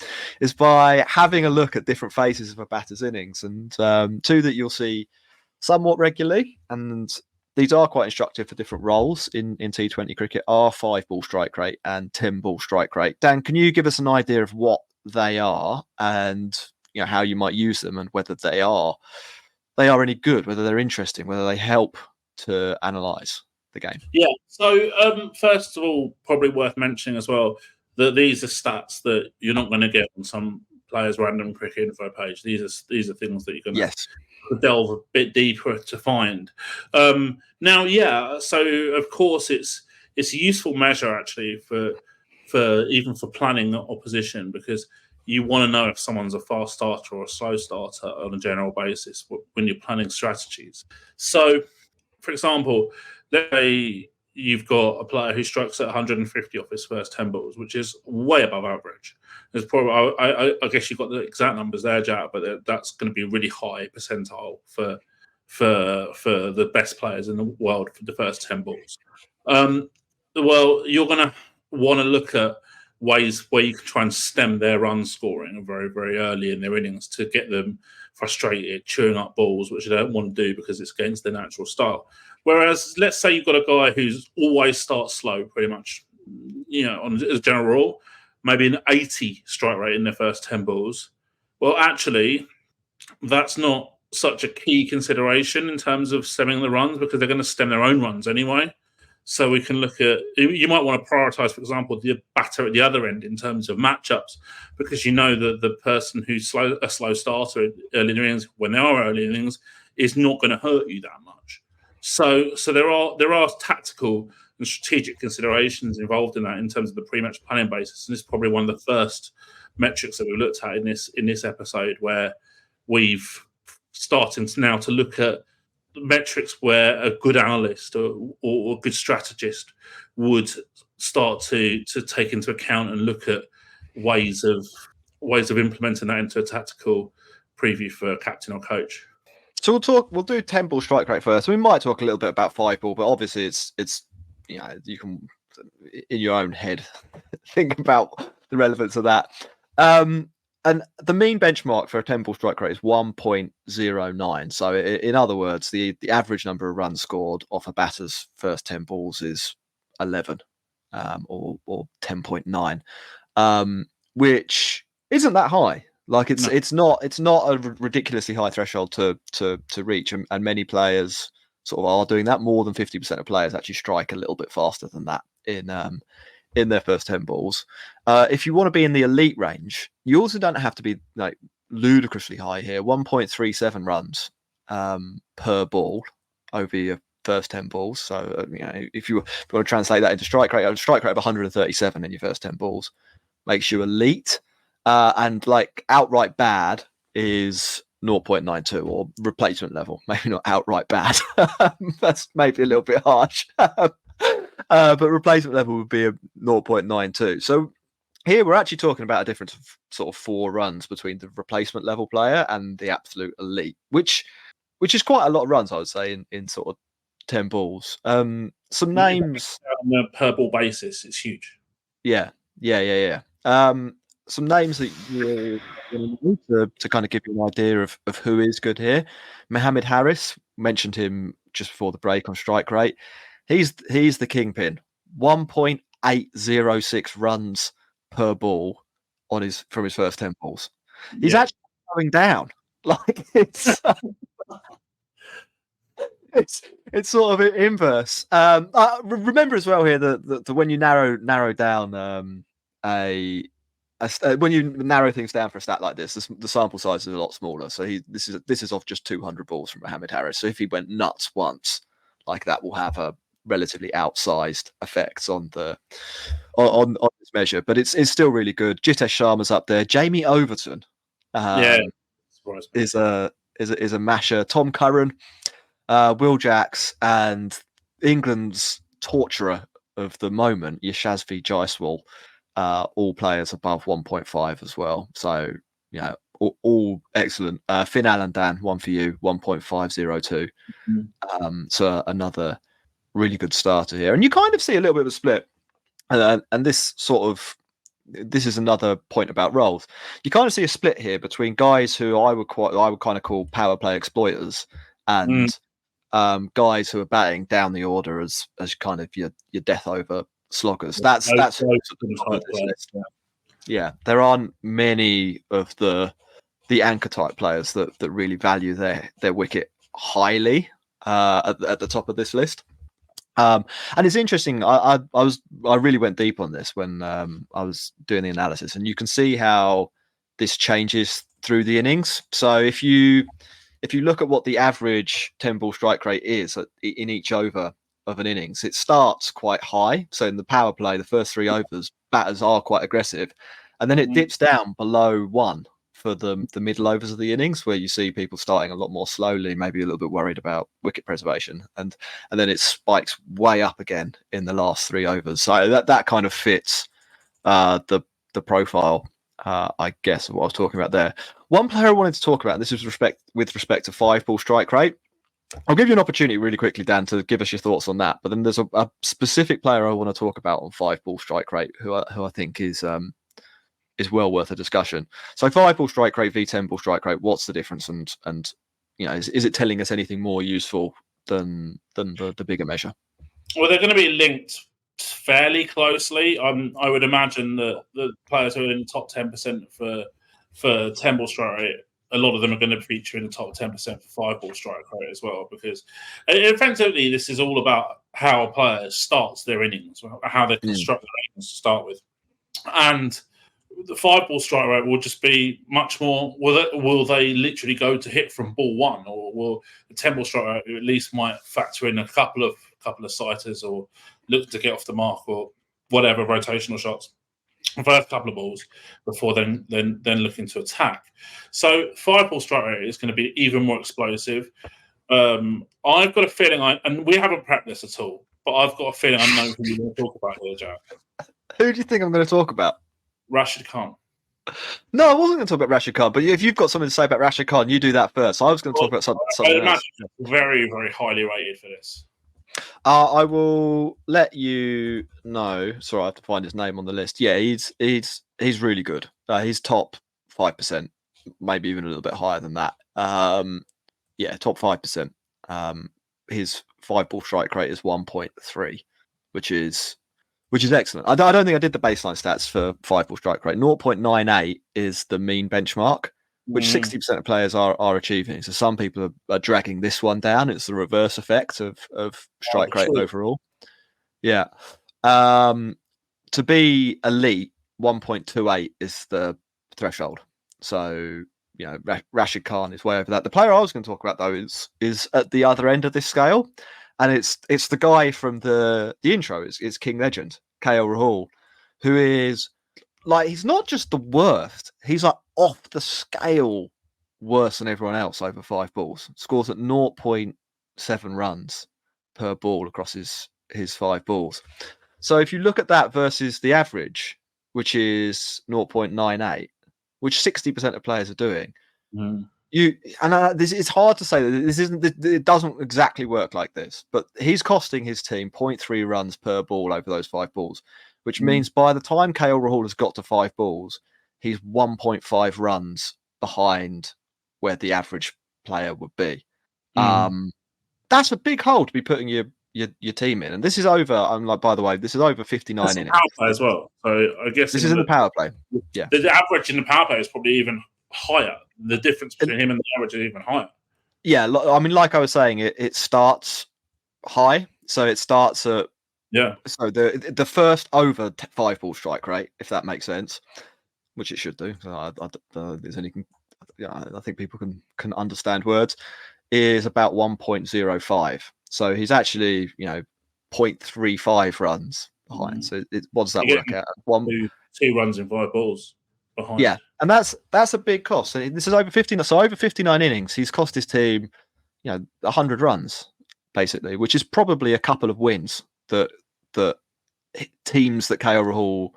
Is by having a look at different phases of a batter's innings, and two that you'll see somewhat regularly, and these are quite instructive for different roles in T20 cricket, are 5-ball strike rate and 10-ball strike rate. Dan, can you give us an idea of what they are and how you might use them, and whether they are any good, whether they're interesting, whether they help to analyse the game? Yeah. So first of all, probably worth mentioning as well that these are stats that you're not going to get on some players' random cricket info page. These are things that you're going to delve a bit deeper to find. Now, so of course it's a useful measure actually for even for planning the opposition, because you want to know if someone's a fast starter or a slow starter on a general basis when you're planning strategies. So, for example, let's say you've got a player who strikes at 150 off his first 10 balls, which is way above average. There's probably, I guess you've got the exact numbers there, Jack, but that's going to be a really high percentile for the best players in the world for the first 10 balls. Well, you're going to want to look at ways where you can try and stem their run scoring very, very early in their innings to get them frustrated, chewing up balls, which they don't want to do because it's against their natural style. Whereas, let's say you've got a guy who's always starts slow, pretty much, as a general rule, maybe an 80 strike rate in their first 10 balls. Well, actually, that's not such a key consideration in terms of stemming the runs, because they're going to stem their own runs anyway. So we can look at, you might want to prioritize, for example, the batter at the other end in terms of matchups, because you know that the person who's a slow starter early innings, when they are early innings, is not going to hurt you that much. So there are tactical and strategic considerations involved in that in terms of the pre-match planning basis, and this is probably one of the first metrics that we looked at in this episode, where we've started now to look at metrics where a good analyst or a good strategist would start to take into account and look at ways of implementing that into a tactical preview for a captain or coach. So we'll do 10-ball strike rate first. We might talk a little bit about 5-ball, but obviously it's you can in your own head think about the relevance of that. And the mean benchmark for a 10-ball strike rate is 1.09. So in other words, the average number of runs scored off a batter's first 10 balls is 11, or 10.9, which isn't that high. Like it's not a ridiculously high threshold to reach, and many players sort of are doing that. More than 50% of players actually strike a little bit faster than that in their first 10 balls. If you want to be in the elite range, you also don't have to be like ludicrously high here. 1.37 runs per ball over your first 10 balls. So if you want to translate that into strike rate, a strike rate of 137 in your first 10 balls makes you elite. And like outright bad is 0.92, or replacement level. Maybe not outright bad. That's maybe a little bit harsh. But replacement level would be a 0.92. So here we're actually talking about a difference of sort of 4 runs between the replacement level player and the absolute elite, which is quite a lot of runs, I would say, in sort of 10 balls. Some names on a per ball basis, it's huge. Yeah. Some names that you need to kind of give you an idea of who is good here. Mohammed Harris, mentioned him just before the break on strike rate. He's the kingpin. 1.806 runs per ball from his first 10 balls. He's actually going down Like it's sort of inverse. Remember as well here that when you narrow down when you narrow things down for a stat like this, the sample size is a lot smaller. So this is off just 200 balls from Mohamed Harris. So if he went nuts once, like that will have a relatively outsized effect on this measure. But it's still really good. Jitesh Sharma's up there. Jamie Overton, is a masher. Tom Curran, Will Jacks, and England's torturer of the moment, Yashasvi Jaiswal. All players above 1.5 as well. So, all excellent. Finn Allendan, one for you, 1.502. So another really good starter here. And you kind of see a little bit of a split. And this is another point about roles. You kind of see a split here between guys who I would kind of call power play exploiters and guys who are batting down the order as kind of your death over sloggers. That's yeah. There aren't many of the anchor type players that really value their wicket highly at the top of this list. And it's interesting. I really went deep on this when I was doing the analysis, and you can see how this changes through the innings. So if you look at what the average 10 ball strike rate is in each over of an innings, it starts quite high. So in the power play, the first 3 overs, batters are quite aggressive, and then it dips down below 1 for the middle overs of the innings, where you see people starting a lot more slowly, maybe a little bit worried about wicket preservation, and then it spikes way up again in the last 3 overs. So that kind of fits the profile, I guess, of what I was talking about there. One player I wanted to talk about, and this is with respect to 5 ball strike rate. I'll give you an opportunity really quickly, Dan, to give us your thoughts on that. But then there's a specific player I want to talk about on 5 ball strike rate who I think is well worth a discussion. So 5 ball strike rate v 10 ball strike rate, what's the difference? And is it telling us anything more useful than the bigger measure? Well, they're going to be linked fairly closely. I would imagine that the players who are in the top 10% for 10 ball strike rate, a lot of them are going to feature in the top 10% for 5 ball strike rate as well, because effectively this is all about how a player starts their innings, how they construct their innings to start with. And the 5 ball strike rate will just be much more, will they literally go to hit from ball 1, or will the 10 ball strike rate at least might factor in a couple of sighters or look to get off the mark or whatever, rotational shots, the first couple of balls before then looking to attack. So 5 ball strike rate is going to be even more explosive. I've got a feeling, and we haven't prepped this at all, but I've got a feeling I know who you're going to talk about here, Jack. Who do you think I'm going to talk about? Rashid Khan. No, I wasn't going to talk about Rashid Khan, but if you've got something to say about Rashid Khan, you do that first. I was going to talk about something else. Very, very highly rated for this. I will let you know. Sorry, I have to find his name on the list. Yeah, he's really good. He's top 5%, maybe even a little bit higher than that. Yeah, top 5%. His 5 ball strike rate is 1.3, which is excellent. I don't think I did the baseline stats for 5 ball strike rate. 0.98 is the mean benchmark, which 60% of players are achieving. So some people are dragging this one down. It's the reverse effect of strike rate overall. Yeah. To be elite, 1.28 is the threshold. So, Rashid Khan is way over that. The player I was going to talk about, though, is at the other end of this scale. And it's the guy from the intro. It's King Legend, KL Rahul, who is like, he's not just the worst. He's like off the scale worse than everyone else over 5 balls. Scores at 0.7 runs per ball across his 5 balls. So if you look at that versus the average, which is 0.98, which 60% of players are doing, it's hard to say that it doesn't exactly work like this, but he's costing his team 0.3 runs per ball over those 5 balls, which means by the time KL Rahul has got to 5 balls, he's 1.5 runs behind where the average player would be. That's a big hole to be putting your team in, and this is over. By the way, this is over 59 innings. Power play as well. So I guess this is in the power play. Yeah, the average in the power play is probably even higher. The difference between him and the average is even higher. Yeah, I mean, like I was saying, it starts high, so it starts at So the first over 5-ball strike rate, if that makes sense, which it should do. There's any, I think people can understand words. Is about 1.05. So he's actually 0.35 runs behind. So what does that work out? Two runs in 5 balls behind. Yeah, and that's a big cost. So this is over 15. So over 59 innings, he's cost his team 100 runs basically, which is probably a couple of wins that teams that KL Rahul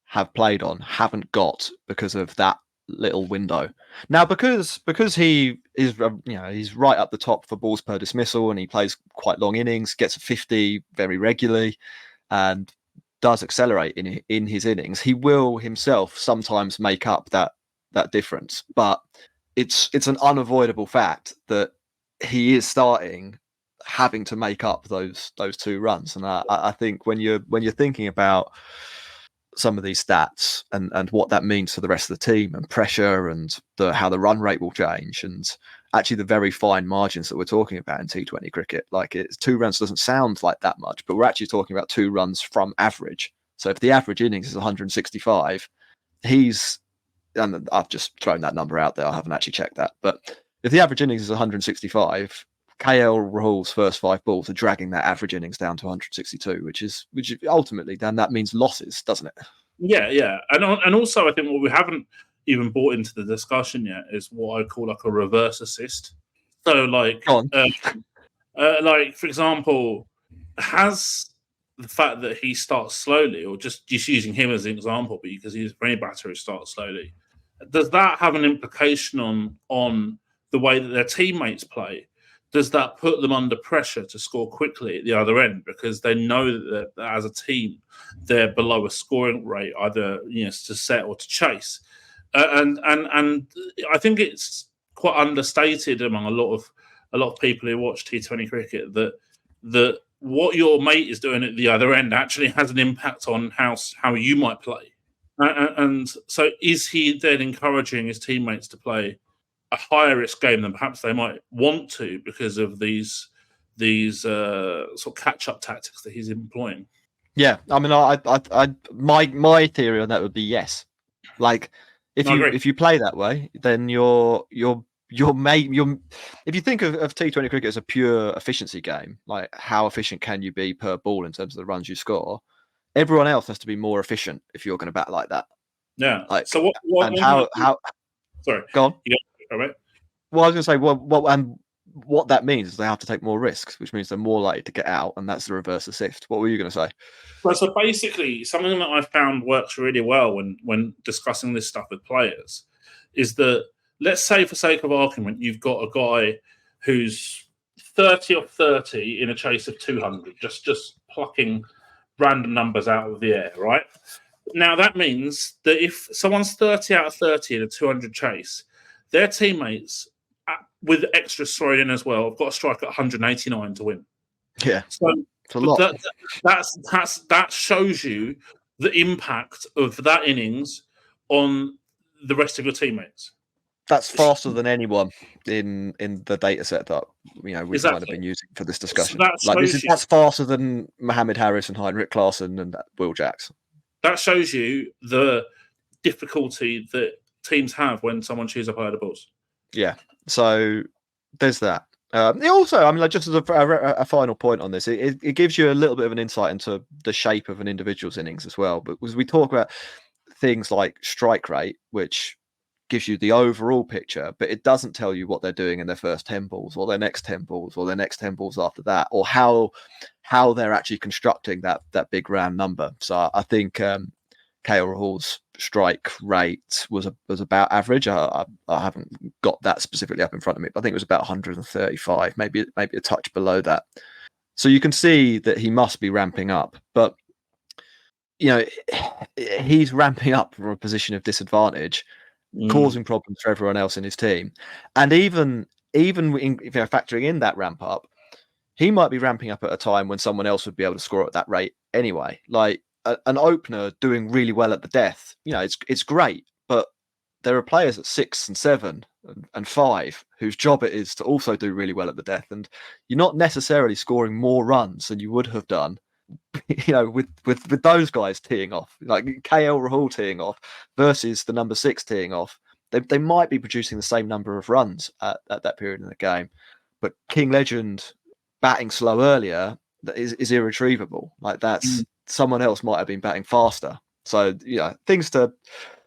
have played on haven't got because of that little window. Now, because he is he's right up the top for balls per dismissal, and he plays quite long innings, gets a 50 very regularly, and does accelerate in his innings. He will himself sometimes make up that difference, but it's an unavoidable fact that he is starting having to make up those 2 runs. And I think when you're thinking about some of these stats and what that means for the rest of the team and pressure and how the run rate will change, and actually the very fine margins that we're talking about in T20 cricket, like 2 runs doesn't sound like that much, but we're actually talking about 2 runs from average. So if the average innings is 165, and I've just thrown that number out there, I haven't actually checked that, but if the average innings is 165, KL Rahul's first 5 balls are dragging that average innings down to 162, which ultimately then that means losses, doesn't it? Yeah, and also I think what we haven't even brought into the discussion yet is what I call like a reverse assist. So like for example, has the fact that he starts slowly, or just using him as an example, but because he's any batter who starts slowly, does that have an implication on the way that their teammates play? Does that put them under pressure to score quickly at the other end because they know that as a team they're below a scoring rate, either to set or to chase? And I think it's quite understated among a lot of people who watch T20 cricket that what your mate is doing at the other end actually has an impact on how you might play. And so, is he then encouraging his teammates to play a higher risk game than perhaps they might want to because of these sort of catch up tactics that he's employing? Yeah, I mean, my theory on that would be yes. Like, if you play that way, then if you think of T20 cricket as a pure efficiency game, like how efficient can you be per ball in terms of the runs you score, everyone else has to be more efficient if you're going to bat like that. Yeah. Like, so what? How? Sorry. Go on. Yeah. All right. Well, I was going to say, what that means is they have to take more risks, which means they're more likely to get out, and that's the reverse assist. What were you going to say? Well, so basically, something that I found works really well when discussing this stuff with players is that, let's say, for sake of argument, you've got a guy who's 30 off 30 in a chase of 200, just plucking random numbers out of the air, right? Now, that means that if someone's 30 out of 30 in a 200 chase, their teammates, with extras thrown in as well, have got to strike at 189 to win. Yeah, so it's a lot. That shows you the impact of that innings on the rest of your teammates. That's faster than anyone in the data set that we might have been using for this discussion. So that's faster than Mohammed Harris and Heinrich Klaasen and Will Jacks. That shows you the difficulty that teams have when someone chews up early balls. Yeah, so there's that. Also, I mean, like, just as a final point on this, it gives you a little bit of an insight into the shape of an individual's innings as well. But as we talk about things like strike rate, which gives you the overall picture, but it doesn't tell you what they're doing in their first 10 balls or their next 10 balls or their next 10 balls after that, or how they're actually constructing that big round number. So I think KL Rahul's strike rate was about average. I haven't got that specifically up in front of me, but I think it was about 135, maybe a touch below that. So you can see that he must be ramping up, but he's ramping up from a position of disadvantage, causing problems for everyone else in his team. And even if you're factoring in that ramp up, he might be ramping up at a time when someone else would be able to score at that rate anyway. Like an opener doing really well at the death, it's great, but there are players at 6 and 7 and 5 whose job it is to also do really well at the death, and you're not necessarily scoring more runs than you would have done, with those guys teeing off, like KL Rahul teeing off versus the number 6 teeing off. They might be producing the same number of runs at that period in the game, but King Legend batting slow earlier is irretrievable. Like that's someone else might have been batting faster. So things to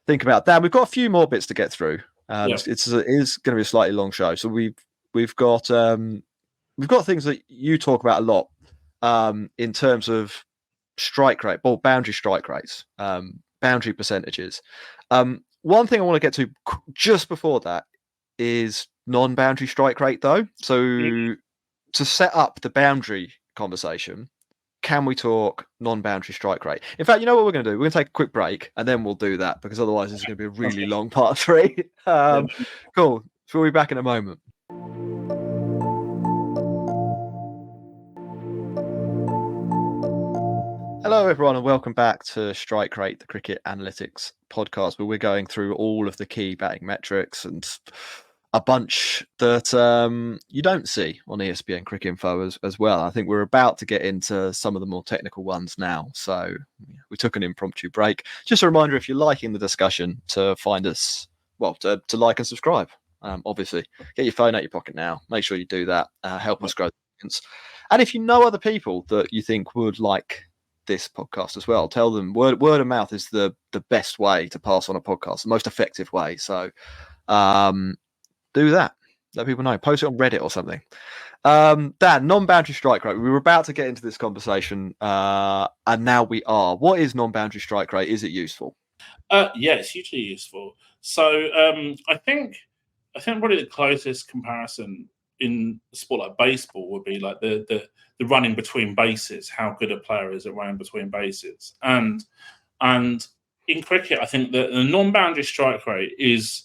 think about. Dan, we've got a few more bits to get through. It is going to be a slightly long show, so we've got things that you talk about a lot in terms of strike rate, ball boundary strike rates, boundary percentages. One thing I want to get to just before that is non-boundary strike rate, though. So to set up the boundary conversation, can we talk non-boundary strike rate? In fact, you know what we're going to do? We're going to take a quick break and then we'll do that, because otherwise this is going to be a really long part 3. Cool. So we'll be back in a moment. Hello, everyone, and welcome back to Strike Rate, the cricket analytics podcast, where we're going through all of the key batting metrics and a bunch that you don't see on ESPN Cricinfo as well. I think we're about to get into some of the more technical ones now. So we took an impromptu break. Just a reminder, if you're liking the discussion, to find us, to like and subscribe. Obviously, get your phone out your pocket now. Make sure you do that. Help us grow the audience. And if you know other people that you think would like this podcast as well, tell them. Word of mouth is the best way to pass on a podcast, the most effective way. So do that. Let people know. Post it on Reddit or something. Dan, non-boundary strike rate. We were about to get into this conversation, and now we are. What is non-boundary strike rate? Is it useful? Yeah, it's hugely useful. So I think probably the closest comparison in a sport like baseball would be like the running between bases, how good a player is at running between bases. And in cricket, I think that the non-boundary strike rate is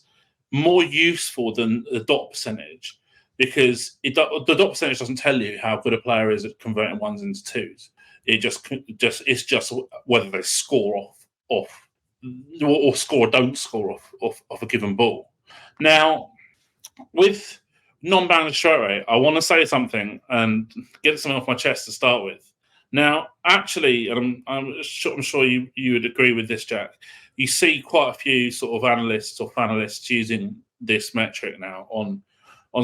more useful than the dot percentage, because the dot percentage doesn't tell you how good a player is at converting ones into twos. It's just whether they score off or score or don't score off a given ball. Now, with non-boundary strike rate, I want to say something and get something off my chest to start with. Now, actually, and I'm sure you would agree with this, Jack, you see quite a few sort of analysts or fanalists using this metric now on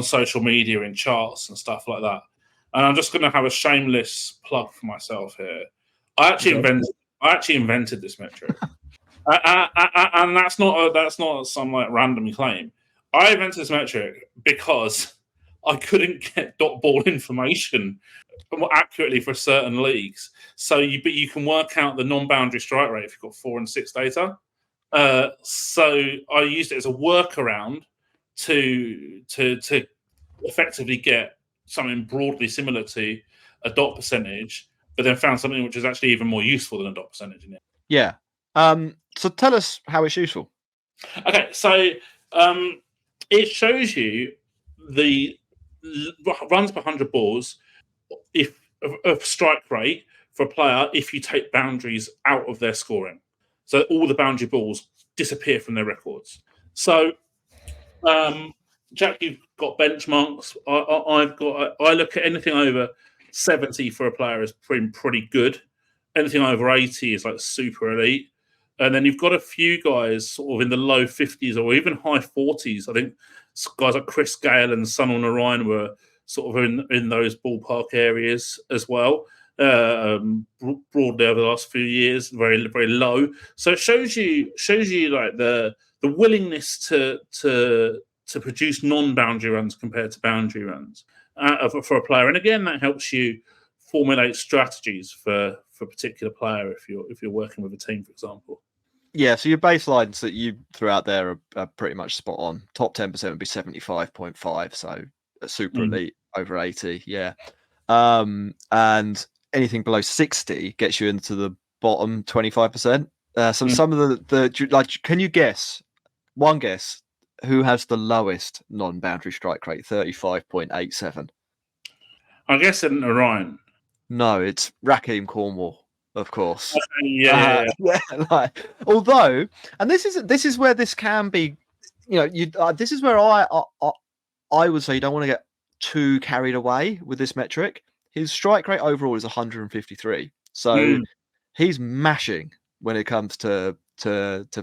social media in charts and stuff like that. And I'm just going to have a shameless plug for myself here. I actually invented this metric, and that's not some like random claim. I invented this metric because I couldn't get dot ball information more accurately for certain leagues. So you can work out the non-boundary strike rate if you've got 4 and 6 data. So I used it as a workaround to effectively get something broadly similar to a dot percentage, but then found something which is actually even more useful than a dot percentage in it. Yeah. So tell us how it's useful. Okay, so it shows you the runs per 100 balls of strike rate for a player if you take boundaries out of their scoring. So all the boundary balls disappear from their records. So, Jack, you've got benchmarks. I look at anything over 70 for a player as pretty good. Anything over 80 is like super elite. And then you've got a few guys sort of in the low 50s or even high 40s. I think guys like Chris Gale and Sunil Narayan were sort of in those ballpark areas as well. Broadly over the last few years, very, very low. So it shows you like the willingness to produce non-boundary runs compared to boundary runs for a player. And again, that helps you formulate strategies for a particular player if you're working with a team, for example. Yeah, so your baselines that you threw out there are pretty much spot on. Top 10% would be 75.5, so a super elite over 80. Yeah, and anything below 60 gets you into the bottom 25%. Some of the like, can you guess? One guess. Who has the lowest non-boundary strike rate? 35.87. I guess it's Orion. No, it's Raheem Cornwall, of course. Yeah. Although, and this is where this can be this is where I would say you don't want to get too carried away with this metric. His strike rate overall is 153, so he's mashing when it comes to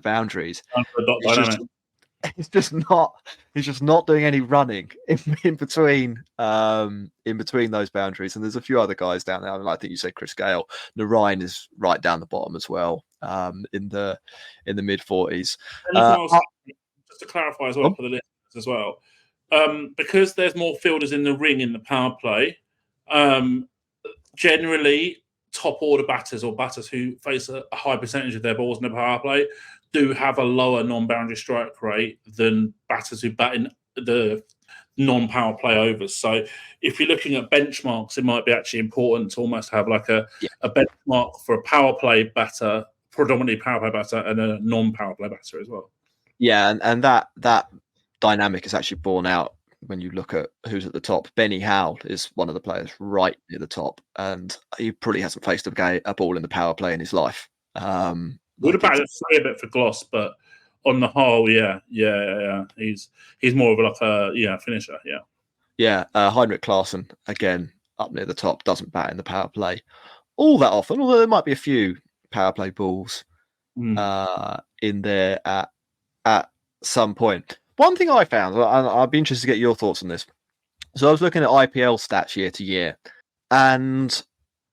boundaries. He's just not doing any running in between those boundaries. And there's a few other guys down there. I think you said Chris Gale. Narayan is right down the bottom as well, in the mid 40s. Just to clarify as well for the listeners as well, because there's more fielders in the ring in the power play. Generally, top order batters or batters who face a high percentage of their balls in the power play do have a lower non-boundary strike rate than batters who bat in the non-power play overs. So if you're looking at benchmarks, it might be actually important to almost have like a benchmark for a power play batter, predominantly power play batter, and a non-power play batter as well. Yeah, and that dynamic is actually borne out when you look at who's at the top. Benny Howell is one of the players right near the top, and he probably hasn't faced a ball in the power play in his life. Would have batted a bit for Gloss, but on the whole, yeah. He's more of like a finisher, Yeah, Heinrich Klaassen, again, up near the top, doesn't bat in the power play all that often, although there might be a few power play balls in there at some point. One thing I found, and I'd be interested to get your thoughts on this. So I was looking at IPL stats year to year, and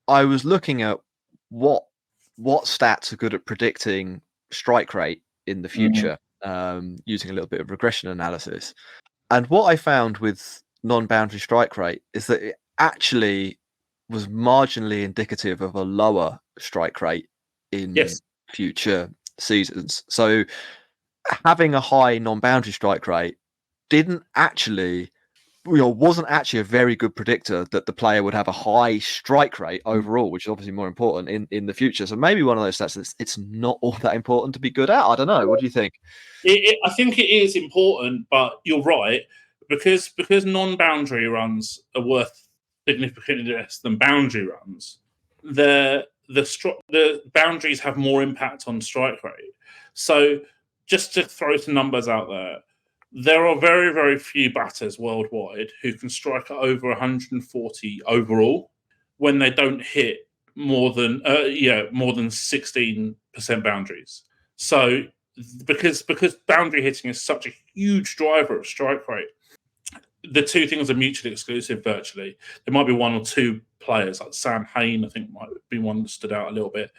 I was looking at what stats are good at predicting strike rate in the future, using a little bit of regression analysis. And what I found with non-boundary strike rate is that it actually was marginally indicative of a lower strike rate in future seasons. So having a high non-boundary strike rate wasn't actually a very good predictor that the player would have a high strike rate overall, which is obviously more important in the future. So maybe one of those stats it's not all that important to be good at. I don't know. What do you think? I think it is important, but you're right, because non-boundary runs are worth significantly less than boundary runs. The boundaries have more impact on strike rate. So just to throw some numbers out there are very, very few batters worldwide who can strike at over 140 overall when they don't hit more than 16% boundaries. So because boundary hitting is such a huge driver of strike rate, the two things are mutually exclusive virtually. There might be one or two players, like Sam Hain, I think might be one that stood out a little bit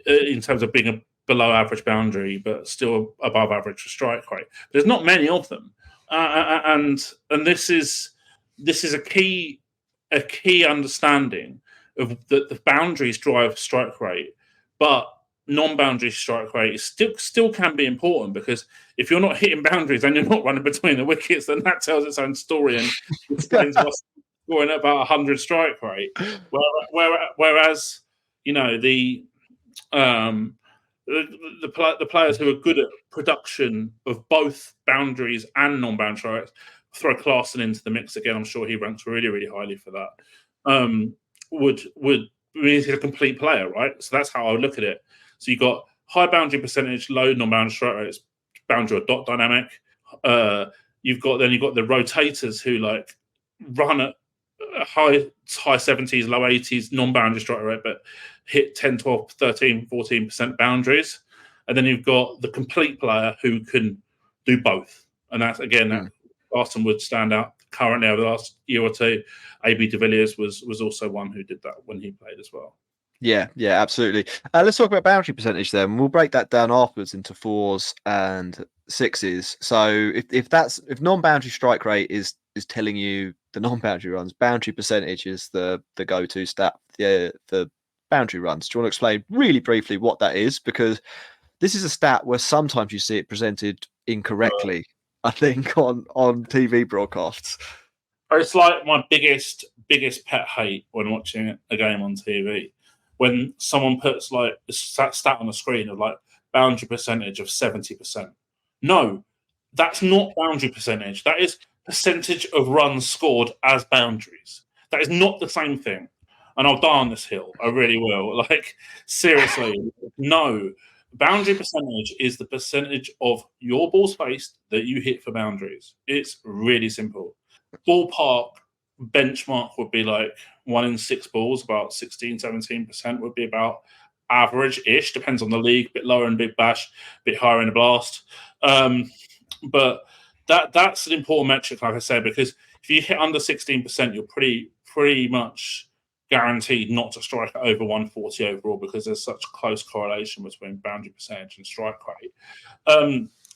in terms of being a below average boundary, but still above average for strike rate. There's not many of them, and this is a key understanding of that the boundaries drive strike rate, but non-boundary strike rate is still can be important, because if you're not hitting boundaries and you're not running between the wickets, then that tells its own story and explains what's scoring at about 100 strike rate. Whereas the players who are good at production of both boundaries and non-boundary strikes, throw Klaassen into the mix again. I'm sure he ranks really, really highly for that. He's a complete player, right? So that's how I would look at it. So you've got high boundary percentage, low non-boundary strike rates, boundary or dot dynamic. You've got the rotators who like run at high 70s, low 80s non-boundary strike rate, but hit 10, 12, 13, 14% boundaries. And then you've got the complete player who can do both. And that's, again, Arsenal would stand out currently over the last year or two. AB de Villiers was also one who did that when he played as well. Yeah, absolutely. Let's talk about boundary percentage then. We'll break that down afterwards into 4s and 6s. So if non-boundary strike rate is telling you the non-boundary runs, boundary percentage is the go-to stat for boundary runs. Do you want to explain really briefly what that is? Because this is a stat where sometimes you see it presented incorrectly, I think, on TV broadcasts. It's like my biggest pet hate when watching a game on TV. When someone puts like a stat on the screen of like boundary percentage of 70%. No, that's not boundary percentage. That is percentage of runs scored as boundaries. That is not the same thing. And I'll die on this hill. I really will. Like, seriously, no. Boundary percentage is the percentage of your balls faced that you hit for boundaries. It's really simple. Ballpark benchmark would be like 1 in 6 balls, about 16-17% would be about average-ish. Depends on the league. Bit lower in Big Bash, bit higher in the Blast. But that's an important metric, like I said, because if you hit under 16%, you're pretty much guaranteed not to strike at over 140 overall, because there's such close correlation between boundary percentage and strike rate.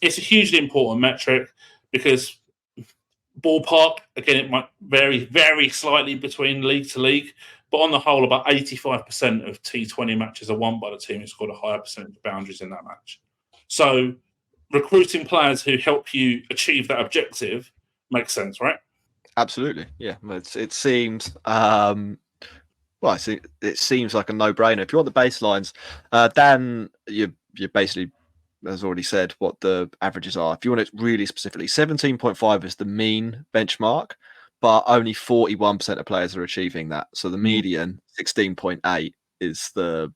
It's a hugely important metric because ballpark, again, it might vary very slightly between league to league, but on the whole, about 85% of T20 matches are won by the team who scored a higher percentage of boundaries in that match. So recruiting players who help you achieve that objective makes sense, right? Absolutely, yeah. It seems it seems like a no-brainer. If you want the baselines, Dan, you basically has already said what the averages are. If you want it really specifically, 17.5 is the mean benchmark, but only 41% of players are achieving that. So the median, 16.8, is the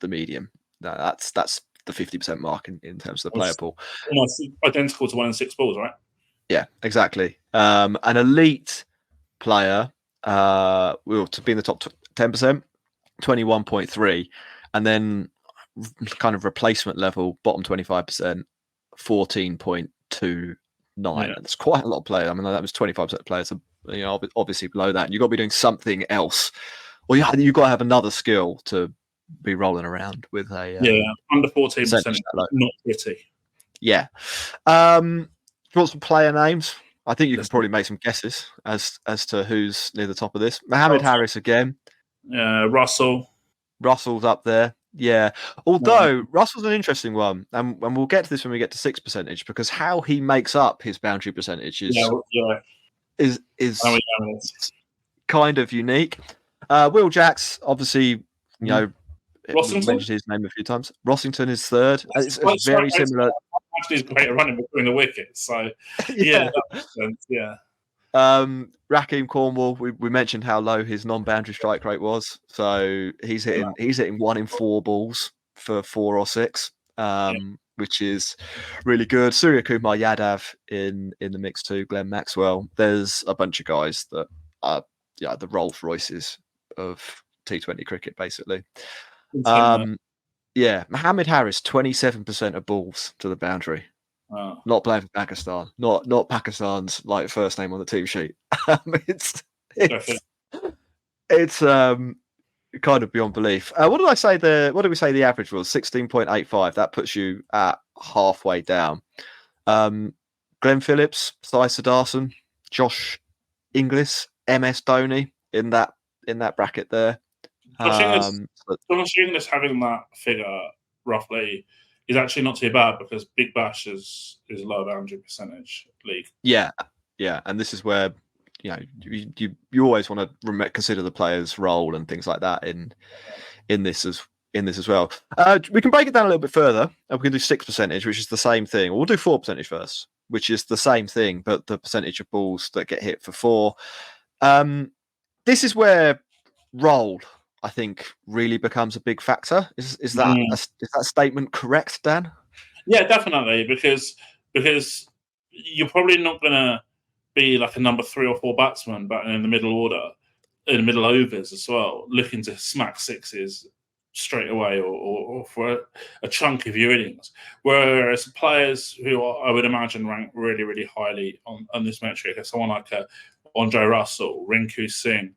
median. That's the 50% mark in terms of the player pool. Almost identical to 1 in 6 balls, right? Yeah, exactly. An elite player to be in the top 10%, 21.3, and then kind of replacement level, bottom 25%, 14.29. Yeah. That's quite a lot of players. I mean, that was 25% of players, obviously below that. And you've got to be doing something else, or you've got to have another skill to be rolling around with a under 14%, not pretty. Yeah. Do you want some player names? I think you can probably make some guesses as to who's near the top of this. Mohammed Harris again. Russell's up there. Yeah. Although Russell's an interesting one, and we'll get to this when we get to 6%, because how he makes up his boundary percentage is kind of unique. Will Jacks, obviously, mentioned his name a few times. Rossington is third. It's very similar. Actually, he's great at running between the wickets. So that makes sense. Yeah. Raheem Cornwall, we mentioned how low his non-boundary strike rate was. So he's hitting 1 in 4 balls for 4 or 6, which is really good. Surya Kumar Yadav in the mix too. Glenn Maxwell. There's a bunch of guys that are the Rolls Royces of T20 cricket, basically. Mohammed Harris, 27% of balls to the boundary. Wow. Not playing for Pakistan. Not Pakistan's first name on the team sheet. It's kind of beyond belief. What did we say the average was? 16.85. That puts you at halfway down. Glenn Phillips, Sai Siddharthan, Josh Inglis, MS Dhoni in that bracket there. Josh Inglis having that figure roughly is actually not too bad, because Big Bash is low boundary percentage league. Yeah, and this is where you always want to consider the player's role and things like that in this as well. We can break it down a little bit further, and we can do 6%, which is the same thing. We'll do 4% first, which is the same thing, but the percentage of balls that get hit for 4. This is where role, I think, really becomes a big factor. Is that statement correct, Dan? Yeah, definitely, because you're probably not going to be like a number 3 or 4 batsman, but in the middle order, in the middle overs as well, looking to smack sixes straight away or for a chunk of your innings. Whereas players who I would imagine rank really, really highly on this metric are someone like Andre Russell, Rinku Singh,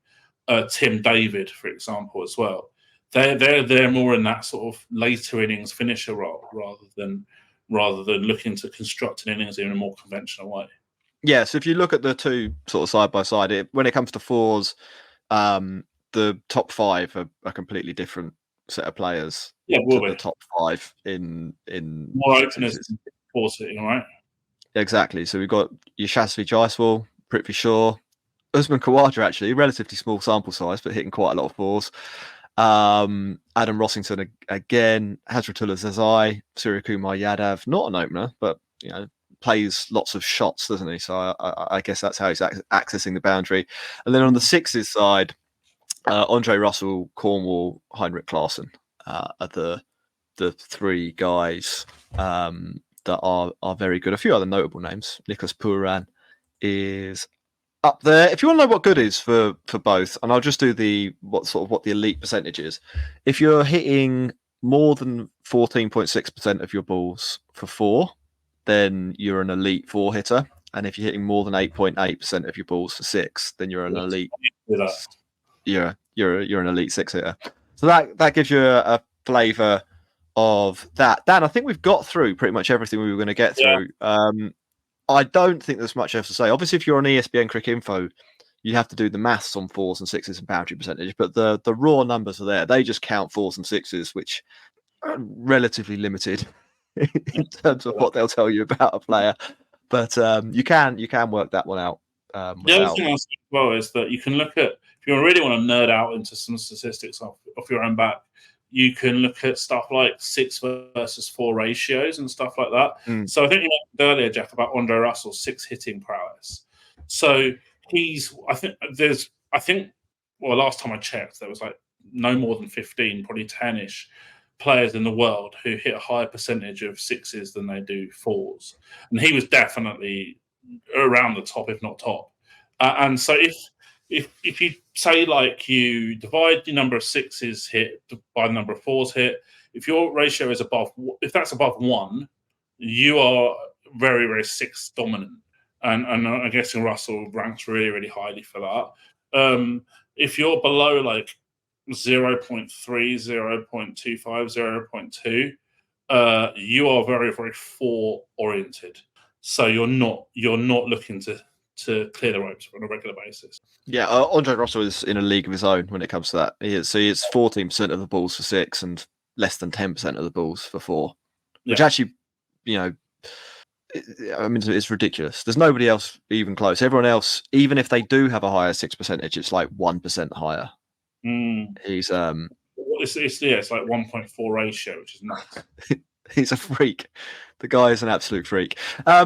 Tim David, for example, as well. They're more in that sort of later innings finisher role rather than looking to construct an innings in a more conventional way. Yeah, so if you look at the two sort of side by side, when it comes to 4s, the top 5 are a completely different set of players. Yeah, the top 5 in more openness than 4 sitting, right? Exactly. So we've got Yashasvi Jaiswal, Prithvi Shaw, Usman Khawaja, actually, relatively small sample size, but hitting quite a lot of 4s. Adam Rossington again, Hazratullah Zazai, Surya Kumar Yadav, not an opener, but plays lots of shots, doesn't he? So I guess that's how he's accessing the boundary. And then on the 6s side, Andre Russell, Cornwall, Heinrich Klaasen are the the three guys that are very good. A few other notable names. Nicholas Puran is up there. If you want to know what good is for both, and I'll just do what the elite percentage is. If you're hitting more than 14.6% of your balls for 4, then you're an elite 4 hitter. And if you're hitting more than 8.8% of your balls for 6, then you're an elite. You're an elite 6 hitter. So that gives you a flavour of that. Dan, I think we've got through pretty much everything we were going to get through. I don't think there's much else to say. Obviously, if you're on ESPN Cricinfo, you have to do the maths on 4s and 6s and boundary percentage, but the raw numbers are there. They just count 4s and 6s, which are relatively limited in terms of what they'll tell you about a player. But you can work that one out. The other thing I'll say as well is that you can look at, if you really want to nerd out into some statistics off your own back, you can look at stuff like 6 versus 4 ratios and stuff like that. So I think you mentioned earlier, Jack, about Andre Russell's 6 hitting prowess. So last time I checked, there was like no more than 15, probably 10-ish players in the world who hit a higher percentage of 6s than they do 4s. And he was definitely around the top, if not top. And so if you say, like, you divide the number of 6s hit by the number of 4s hit, if your ratio is if that's above 1, you are very, very 6 dominant. And I'm guessing Russell ranks really, really highly for that. If you're below like 0.3, 0.25, 0.2, you are very, very 4 oriented. So you're not looking to clear the ropes on a regular basis. Yeah, Andre Russell is in a league of his own when it comes to that. He is 14% of the balls for 6 and less than 10% of the balls for 4, which actually, it's ridiculous. There's nobody else even close. Everyone else, even if they do have a higher 6 percentage, it's like 1% higher. He's it's like 1.4 ratio, which is nuts. He's a freak. The guy is an absolute freak. I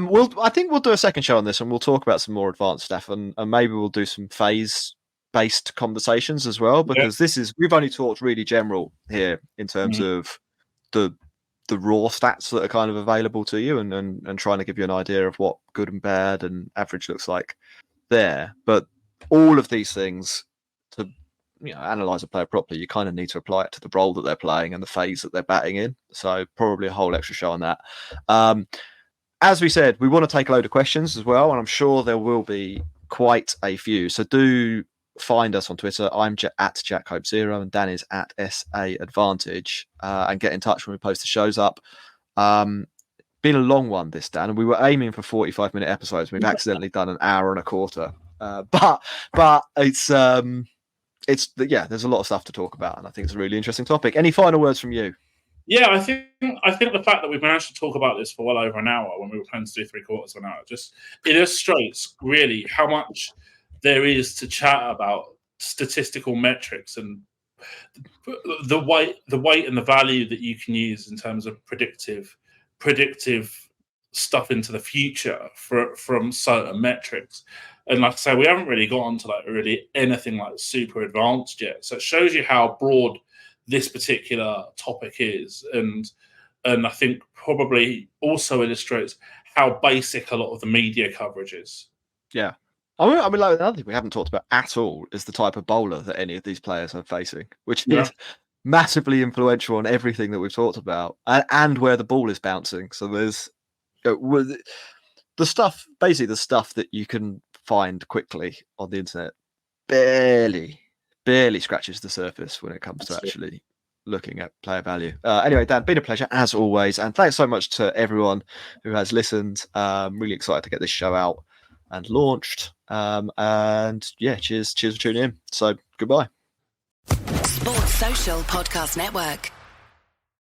think we'll do a second show on this, and we'll talk about some more advanced stuff, and maybe we'll do some phase-based conversations as well, because we've only talked really general here in terms of the raw stats that are kind of available to you, and trying to give you an idea of what good and bad and average looks like there. But all of these things, to analyze a player properly, you kind of need to apply it to the role that they're playing and the phase that they're batting in. So probably a whole extra show on that. As we said, we want to take a load of questions as well, and I'm sure there will be quite a few. So do find us on Twitter. I'm at JackHope0 and Dan is at SAAdvantage, and get in touch when we post the shows up. Been a long one, this, Dan, and we were aiming for 45-minute episodes. We've accidentally done an hour and a quarter, but there's a lot of stuff to talk about, and I think it's a really interesting topic. Any final words from you? Yeah, I think the fact that we've managed to talk about this for well over an hour when we were planning to do 3/4 of an hour just illustrates really how much there is to chat about statistical metrics and the weight and the value that you can use in terms of predictive stuff into the future from certain metrics. And like I say, we haven't really got onto like really anything like super advanced yet. So it shows you how broad this particular topic is. And I think probably also illustrates how basic a lot of the media coverage is. Yeah. I mean, like another thing we haven't talked about at all is the type of bowler that any of these players are facing, which is massively influential on everything that we've talked about, and where the ball is bouncing. So there's the stuff that you can find quickly on the internet barely scratches the surface when it comes to actually looking at player value. Anyway, Dan, been a pleasure as always, and thanks so much to everyone who has listened. Really excited to get this show out and launched. And yeah, cheers for tuning in. So goodbye. Sports Social Podcast Network.